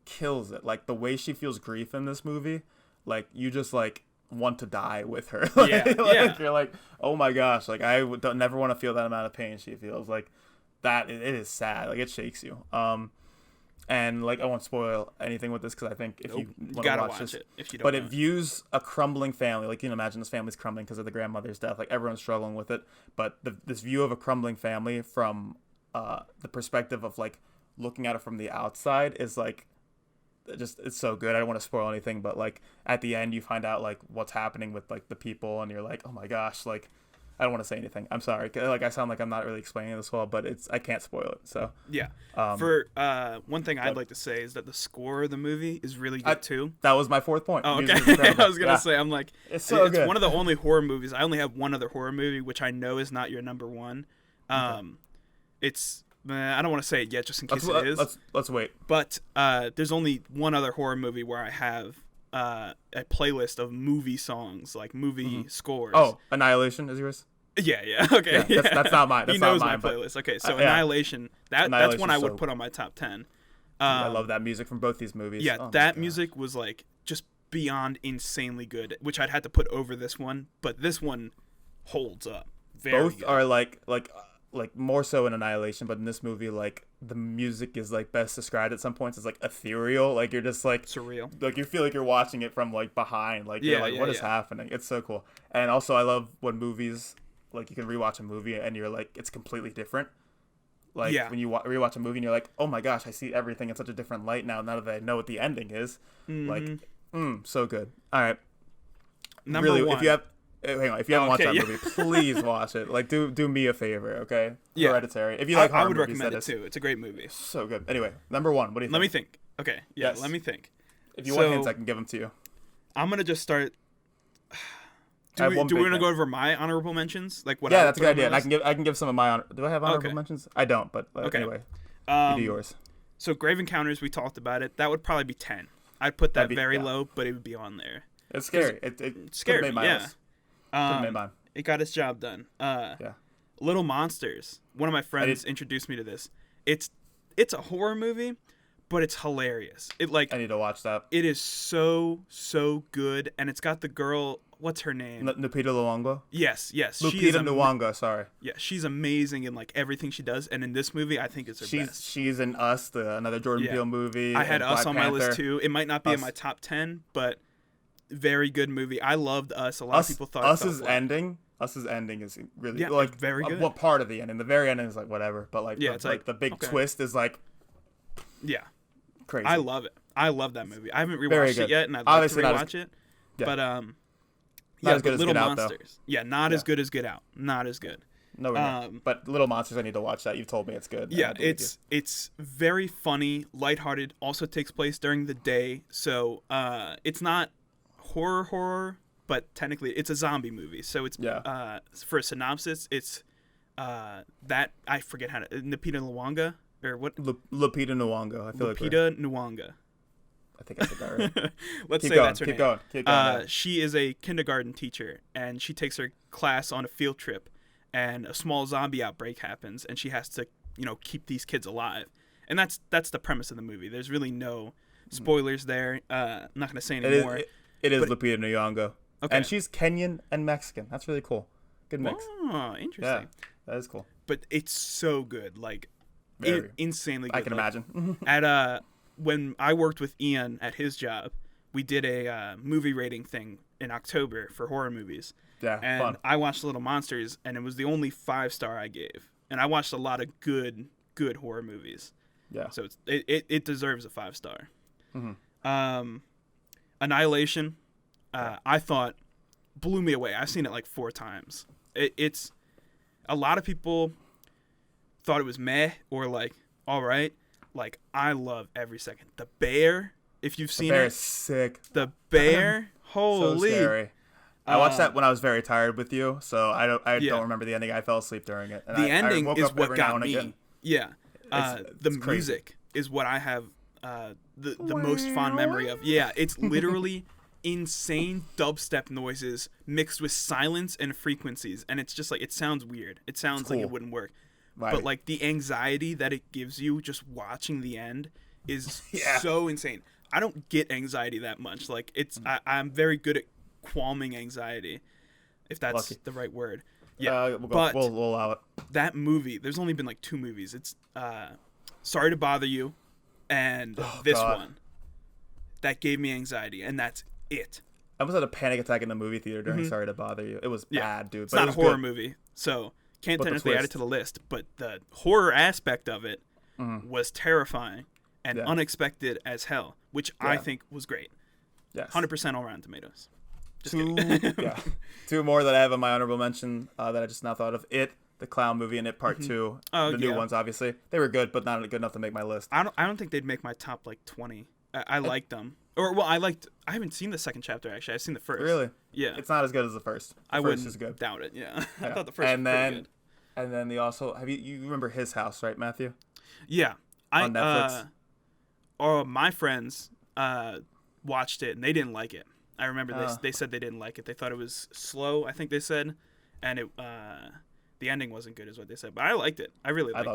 kills it. Like, the way she feels grief in this movie, like, you just like want to die with her. Like, you're like, oh my gosh, like, I would never want to feel that amount of pain she feels. Like, that it is sad. Like, it shakes you. And like, I won't spoil anything with this, because I think if you want to watch this, if you don't, but it views a crumbling family. Like, you can imagine this family's crumbling because of the grandmother's death. Like, everyone's struggling with it, but this view of a crumbling family from the perspective of like looking at it from the outside is like, it's so good. I don't want to spoil anything, but like at the end you find out like what's happening with like the people, and you're like, oh my gosh, like, I don't want to say anything. I'm sorry. Like, I sound like I'm not really explaining this well, but I can't spoil it. So yeah. For one thing I'd like to say is that the score of the movie is really good too. That was my fourth point. Oh, okay. I was gonna say, I'm like, it's so good. It's one of the only horror movies. I only have one other horror movie, which I know is not your number one. It's I don't want to say it yet, just in case it is. Let's wait. But there's only one other horror movie where I have a playlist of movie songs, like movie scores. Oh, Annihilation is yours? Yeah. Okay. Yeah, that's not mine. He knows my playlist. Okay, so Annihilation. That's one I would put on my top 10. I love that music from both these movies. Yeah, that music was like just beyond insanely good, which I'd had to put over this one, but this one holds up. Both are like more so in Annihilation, but in this movie, like, the music is like best described at some points as like ethereal. Like, you're just like surreal. Like, you feel like you're watching it from like behind. Like, you're like, what is happening? It's so cool. And also, I love when movies, like, you can rewatch a movie and you're like, it's completely different. Like, when you rewatch a movie and you're like, oh my gosh, I see everything in such a different light now that I know what the ending is. Like, so good. All right. Number one. If you have. Hang on, if you haven't watched that movie, please watch it. Like, do me a favor, okay? Yeah. Hereditary. If you like horror I would movies, recommend it too. It's a great movie. So good. Anyway, number one. What do you think? Let me think. Okay. Yeah. Yes. Let me think. If you want hints, I can give them to you. I'm gonna just start. Do we want to go over my honorable mentions? Like what? Yeah, that's a good idea. And I can give some of my honor. Do I have honorable mentions? I don't. But anyway, you do yours. So Grave Encounters, we talked about it. That would probably be 10. I'd put that very low, but it would be on there. It's scary. It scary. Made my list. It got its job done. Little Monsters. One of my friends introduced me to this. It's a horror movie, but it's hilarious. I need to watch that. It is so good, and it's got the girl. What's her name? Lupita Nyong'o. Yes. Lupita Nyong'o. Sorry. Yeah, she's amazing in like everything she does, and in this movie, I think it's her best. She's in Us, another Jordan Peele movie. I had Us on Panther. my list too. It might not be in my top 10, but very good movie. I loved Us. A lot of people thought Us's ending is really very good. What part of the ending? The very ending is like whatever, but like it's like the big twist is like crazy. I love it. I love that movie. I haven't rewatched it yet, and I'd like to rewatch it. But not as good as Little Get Out, Monsters. Yeah, not as good as Get Out. Not as good. No, but Little Monsters, I need to watch that. You've told me it's good. Yeah, it's very funny, lighthearted. Also takes place during the day, so it's not horror, but technically it's a zombie movie. So it's for a synopsis, it's that I forget how to Lupita Nyong'o or what? Lupita Nyong'o. I feel Lupita Nyong'o. I think I said that right. Let's say that's her name. Keep going. She is a kindergarten teacher, and she takes her class on a field trip, and a small zombie outbreak happens, and she has to, keep these kids alive. And that's the premise of the movie. There's really no spoilers there. I'm not going to say anymore. It is Lupita Nyong'o. Okay. And she's Kenyan and Mexican. That's really cool. Good mix. Oh, interesting. Yeah, that is cool. But it's so good. Like, insanely good. I can imagine. When I worked with Ian at his job, we did a movie rating thing in October for horror movies. Yeah, and fun. I watched Little Monsters, and it was the only 5-star I gave. And I watched a lot of good horror movies. Yeah. So it deserves a 5-star. Annihilation, I thought blew me away. I've seen it like 4 times. It's a lot of people thought it was meh or like all right. Like I love every second. The bear, if you've seen The bear it, is sick. the bear, holy. So scary. I watched that when I was very tired with you, so I don't remember the ending. I fell asleep during it. And the ending I woke is up what every now got and me. again. Yeah, the crazy. music is what I have the most fond memory of. Yeah, it's literally insane dubstep noises mixed with silence and frequencies, and it's just like it sounds weird. It sounds like it wouldn't work, Right. but like the anxiety that it gives you just watching the end is so insane. I don't get anxiety that much. Like I'm very good at calming anxiety, if that's the right word. Yeah, we'll allow it. That movie, there's only been like 2 movies. It's Sorry to Bother You and this one that gave me anxiety, and that's it. I almost had a panic attack in the movie theater during Sorry to Bother You. It was bad, dude. It's not a horror movie, so can't technically add it to the list, but the horror aspect of it was terrifying and unexpected as hell, which I think was great. Yes. 100% all Rotten Tomatoes. Just 2 more that I have on my honorable mention that I just now thought of. It, the clown movie, and It Part 2. The new ones, obviously. They were good, but not good enough to make my list. I don't think they'd make my top like 20. I liked them. Or well, I haven't seen the second chapter actually. I've seen the first. Really? Yeah. It's not as good as the first. I wouldn't doubt it. Yeah. I thought the first was pretty good. And then they also you remember His House, right, Matthew? Yeah. On Netflix. My friends watched it and they didn't like it. I remember they said they didn't like it. They thought it was slow, I think they said, and the ending wasn't good is what they said. But I liked it. I really liked it. I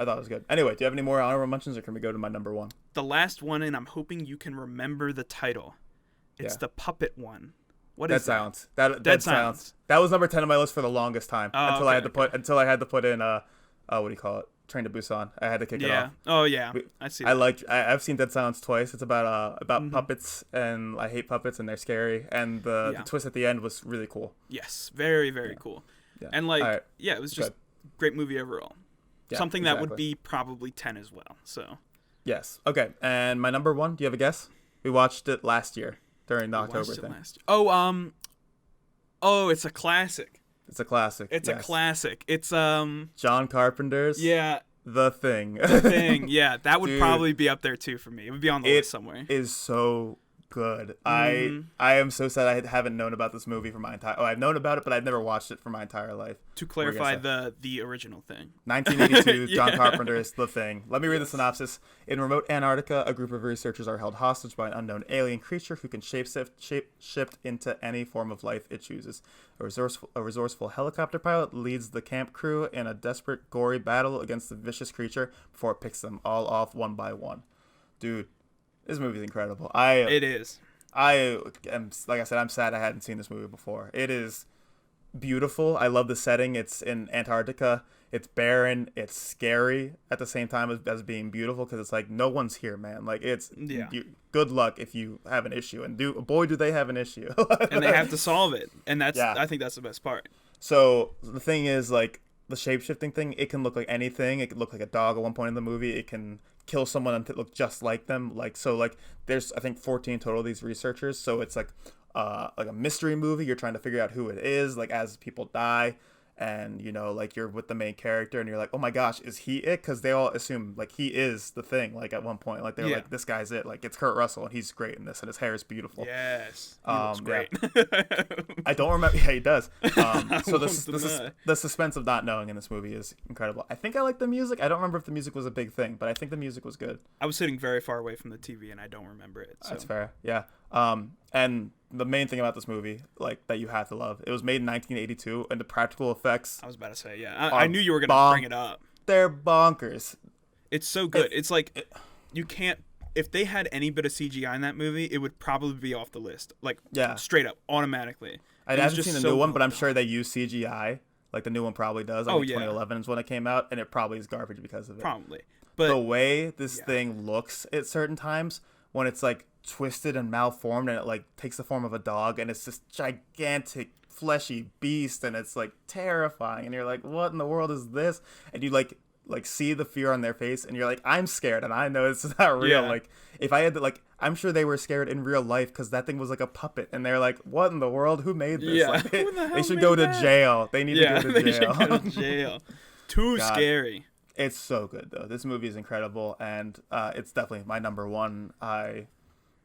thought it was good. Anyway, do you have any more honorable mentions, or can we go to my number 1? The last one, and I'm hoping you can remember the title. It's the puppet one. What is Silence. that? Dead Silence. That was number 10 on my list for the longest time until I had to put in what do you call it? Train to Busan. I had to kick it off. Oh yeah. I see. I've seen Dead Silence twice. It's about puppets, and I hate puppets, and they're scary. And the twist at the end was really cool. Yes, very very cool. Yeah. And it was just great movie overall. Yeah, something that would be probably 10 as well. So. Yes. Okay. And my number 1. Do you have a guess? We watched it last year during the October thing. Oh, it's a classic. It's a classic. It's a classic. It's John Carpenter's. Yeah. The Thing. The Thing. Yeah, that would probably be up there too for me. It would be on the list somewhere. It is so good. I am so sad I haven't known about this movie for my entire. Oh, I've known about it, but I've never watched it for my entire life. To clarify, the original Thing. 1982, John Carpenter's The Thing. Let me read the synopsis. In remote Antarctica, a group of researchers are held hostage by an unknown alien creature who can shape-shift into any form of life it chooses. A resourceful helicopter pilot leads the camp crew in a desperate, gory battle against the vicious creature before it picks them all off one by one. Dude, this movie is incredible. It is. I am, like I said, I'm sad I hadn't seen this movie before. It is beautiful. I love the setting. It's in Antarctica. It's barren. It's scary at the same time as being beautiful, because it's like no one's here, man. Like it's good luck if you have an issue, and boy do they have an issue. And they have to solve it, and I think that's the best part. So the thing is, like, the shape-shifting thing, it can look like anything. It could look like a dog at one point in the movie. It can kill someone and look just like them. There's I think 14 total of these researchers. So it's like a mystery movie. You're trying to figure out who it is, like, as people die. And, like, you're with the main character and you're like, oh my gosh, is he it? Because they all assume, like, he is the Thing, like, at one point. Like, they're like, this guy's it. Like, it's Kurt Russell, and he's great in this, and his hair is beautiful. Yes. He looks great. I don't remember. Yeah, he does. So the suspense of not knowing in this movie is incredible. I think I like the music. I don't remember if the music was a big thing, but I think the music was good. I was sitting very far away from the TV, and I don't remember it. So. That's fair. Yeah. And the main thing about this movie, like, that you have to love, it was made in 1982, and the practical effects. I was about to say, I knew you were gonna bring it up. They're bonkers. It's so good. It's like you can't. If they had any bit of CGI in that movie, it would probably be off the list. Like, straight up, automatically. I haven't seen the new one, but I'm sure they use CGI. Like, the new one probably does. 2011 is when it came out, and it probably is garbage because of it. Probably. But the way this thing looks at certain times, when it's like twisted and malformed, and it like takes the form of a dog, and it's this gigantic fleshy beast, and it's like terrifying, and you're like, what in the world is this? And you like like see the fear on their face, and you're like, I'm scared, and I know it's not real. Yeah. Like if I had to, like, I'm sure they were scared in real life because that thing was like a puppet, and they're like, what in the world? Who made this? Yeah. Like, Who the hell they should made go to that? jail. They need to go to they jail. should go to jail. Too God. scary. It's so good though. This movie is incredible, and it's definitely my number one. I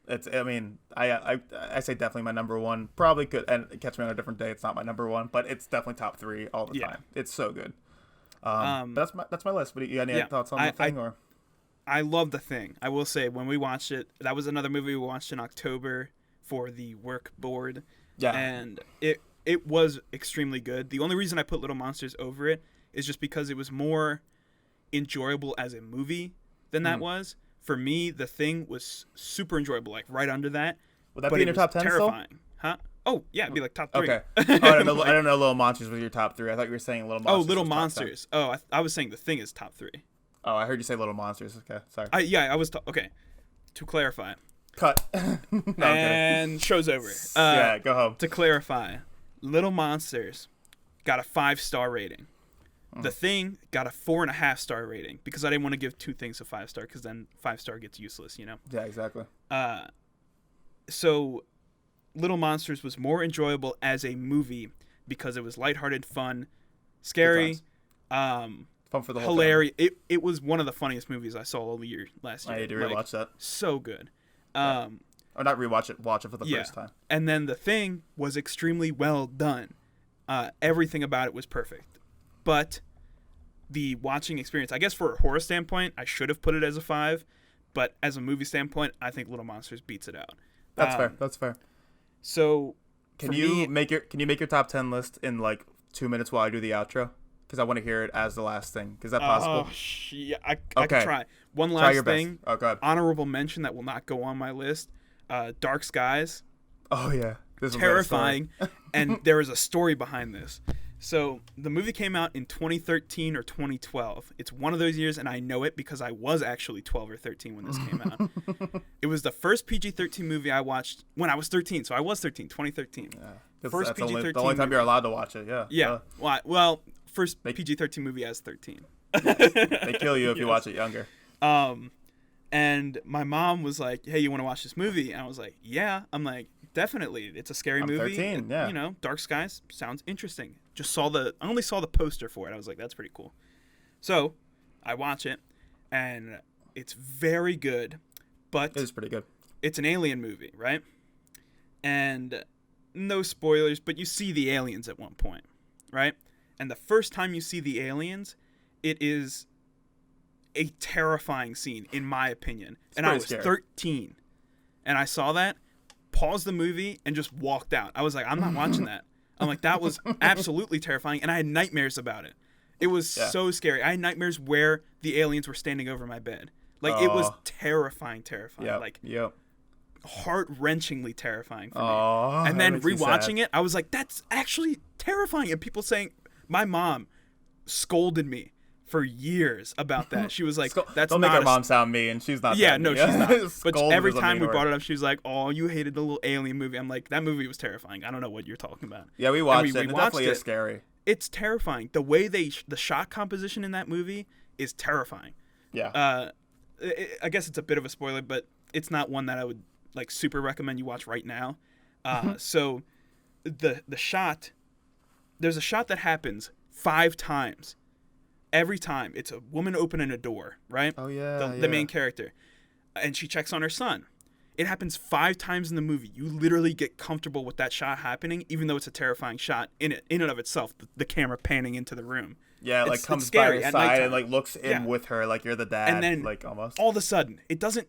say definitely my number one. Probably could and catch me on a different day. It's not my number one, but it's definitely top 3 all the time. It's so good. But that's my list. But you got any thoughts on the thing or? I love The Thing. I will say when we watched it, that was another movie we watched in October for the work board. Yeah. And it was extremely good. The only reason I put Little Monsters over it is just because it was more enjoyable as a movie than that was. For me, The Thing was super enjoyable, like right under that. Would that be in your top 10 terrifying. still? Huh? Oh, yeah, it'd be like top 3. Okay. I don't know Little Monsters was your top 3. I thought you were saying Little Monsters. Oh, Little was top 10. Monsters. Oh, I was saying The Thing is top 3. Oh, I heard you say Little Monsters. Okay, sorry. I was okay. To clarify. Cut. No, and show's over. Yeah, go home. To clarify, Little Monsters got a 5-star rating. The Thing got a 4.5-star rating because I didn't want to give 2 things a 5-star because then 5-star gets useless, you know? Yeah, exactly. So Little Monsters was more enjoyable as a movie because it was lighthearted, fun, scary, fun for the whole hilarious. It was one of the funniest movies I saw all year last year. I need to rewatch that. So good. Or not rewatch it, watch it for the first time. And then The Thing was extremely well done. Everything about it was perfect. But the watching experience, I guess for a horror standpoint, I should have put it as a 5. But as a movie standpoint, I think Little Monsters beats it out. That's fair. That's fair. So can you make your top 10 list in like 2 minutes while I do the outro? Because I want to hear it as the last thing. Is that possible? Yeah, I can try. One last thing. Oh, go ahead. Honorable mention that will not go on my list. Dark Skies. Oh, yeah. This Terrifying. And there is a story behind this. So the movie came out in 2013 or 2012. It's one of those years, and I know it because I was actually 12 or 13 when this came out. It was the first PG-13 movie I watched when I was 13. So I was 13, 2013. Yeah. First that's PG-13 the only time you're allowed to watch it, yeah. Yeah. Well, first PG-13 movie as 13. They kill you if you watch it younger. And my mom was like, hey, you want to watch this movie? And I was like, yeah. I'm like, definitely. It's a scary movie. 13, yeah. You know, Dark Skies sounds interesting. I only saw the poster for it. I was like, that's pretty cool. So I watch it, and it's very good, but it is pretty good. It's an alien movie, right? And no spoilers, but you see the aliens at one point, right? And the first time you see the aliens, it is a terrifying scene, in my opinion. And I was scary. 13, and I saw that, paused the movie, and just walked out. I was like, I'm not watching that. I'm like, that was absolutely terrifying, and I had nightmares about it. It was so scary. I had nightmares where the aliens were standing over my bed. Like, it was terrifying. Like, heart-wrenchingly terrifying for me. And then rewatching it, I was like, that's actually terrifying. And people saying, my mom scolded me for years about that. She was like, that's don't not make our mom sound mean. She's not. Yeah, no, she's not. But every time we word. brought it up, she was like, oh, you hated the little alien movie. I'm like, that movie was terrifying. I don't know what you're talking about. Yeah, we watched it. It definitely is scary. It's terrifying. The way the shot composition in that movie is terrifying. Yeah. I guess it's a bit of a spoiler, but it's not one that I would like super recommend you watch right now. So the shot, there's a shot that happens 5 times. Every time it's a woman opening a door, right? Oh yeah, the main character, and she checks on her son. It happens 5 times in the movie. You literally get comfortable with that shot happening, even though it's a terrifying shot in and of itself. The camera panning into the room. Yeah, like comes by her side and like looks in with her, like you're the dad. And then like almost all of a sudden, it doesn't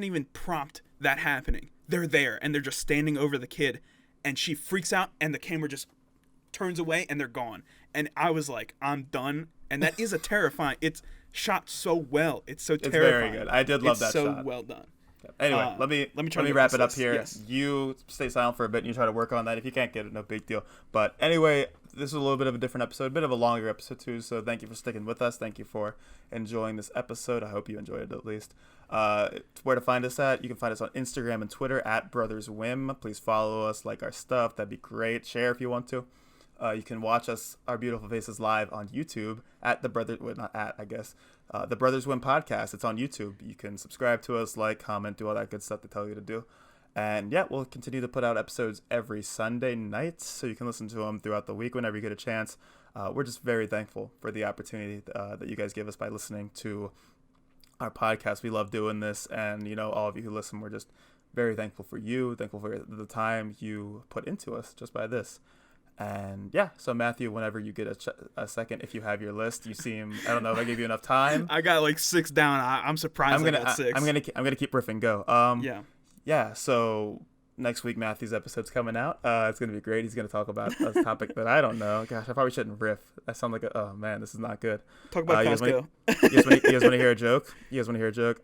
even prompt that happening. They're there and they're just standing over the kid, and she freaks out, and the camera just turns away, and they're gone. And I was like, I'm done. And that is a terrifying. It's shot so well. It's so terrifying. It's very good. I did love that shot. It's so well done. Anyway, let me wrap it up here. Yes. You stay silent for a bit and you try to work on that. If you can't get it, no big deal. But anyway, this is a little bit of a different episode, a bit of a longer episode too. So thank you for sticking with us. Thank you for enjoying this episode. I hope you enjoyed it at least. Where to find us at? You can find us on Instagram and Twitter at Brothers Whim. Please follow us, like our stuff. That'd be great. Share if you want to. You can watch our beautiful faces live on YouTube at the Brothers, well, not at, I guess, the Brothers Win podcast. It's on YouTube. You can subscribe to us, like, comment, do all that good stuff they tell you to do. And yeah, we'll continue to put out episodes every Sunday night, so you can listen to them throughout the week whenever you get a chance. We're just very thankful for the opportunity that you guys give us by listening to our podcast. We love doing this, and all of you who listen, we're just very thankful for you, thankful for the time you put into us just by this. And yeah, so Matthew, whenever you get a second, if you have your list, you seem, I don't know if I gave you enough time. I got like 6 down. I'm surprised I got 6. I'm gonna keep riffing. Go. Yeah. So next week, Matthew's episode's coming out. It's gonna be great. He's gonna talk about a topic that I don't know. Gosh, I probably shouldn't riff. I sound like oh man, this is not good. Talk about Costco. You guys want to hear a joke? You guys want to hear a joke?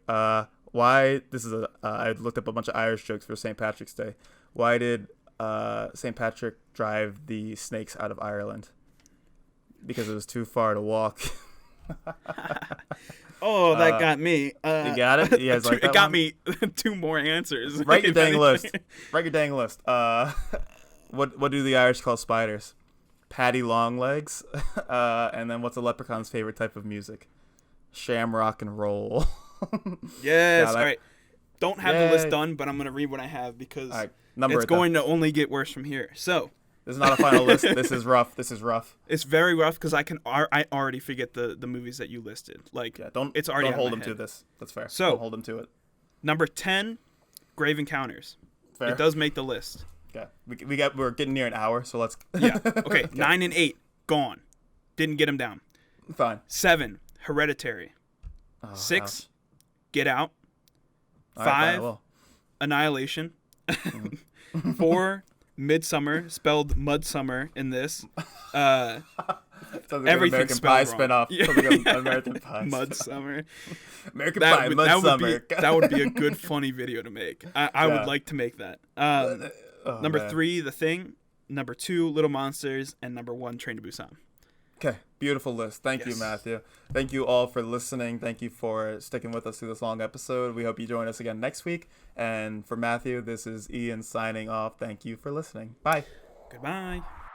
Why? This is I looked up a bunch of Irish jokes for St. Patrick's Day. Why did St. Patrick drive the snakes out of Ireland? Because it was too far to walk. Oh, that got me. You got it? You guys like that it got one? me 2 more answers. Write your dang list. Write your dang list. What do the Irish call spiders? Patty Longlegs. And then what's a leprechaun's favorite type of music? Shamrock and roll. Yes. All right. Don't have the list done, but I'm going to read what I have because it's going to only get worse from here. So. This is not a final list. This is rough. It's very rough because I already forget the movies that you listed. Like, it's already don't hold them to this. That's fair. So don't hold them to it. Number 10, Grave Encounters. Fair. It does make the list. Okay, we're getting near an hour, so let's. Yeah. Okay. 9 and 8 gone. Didn't get them down. Fine. 7, Hereditary. 6, ouch. Get Out. 5, Annihilation. 4. Midsummer, spelled Mudsummer in this. Sounds like everything spelled wrong. Spinoff. American Pie. Mudsummer. American Pie. Mudsummer. That would be a good funny video to make. I would like to make that. Number 3, The Thing. Number 2, Little Monsters, and number 1, Train to Busan. Okay, beautiful list. Thank you, Matthew. Thank you all for listening. Thank you for sticking with us through this long episode. We hope you join us again next week. And for Matthew, this is Ian signing off. Thank you for listening. Bye. Goodbye.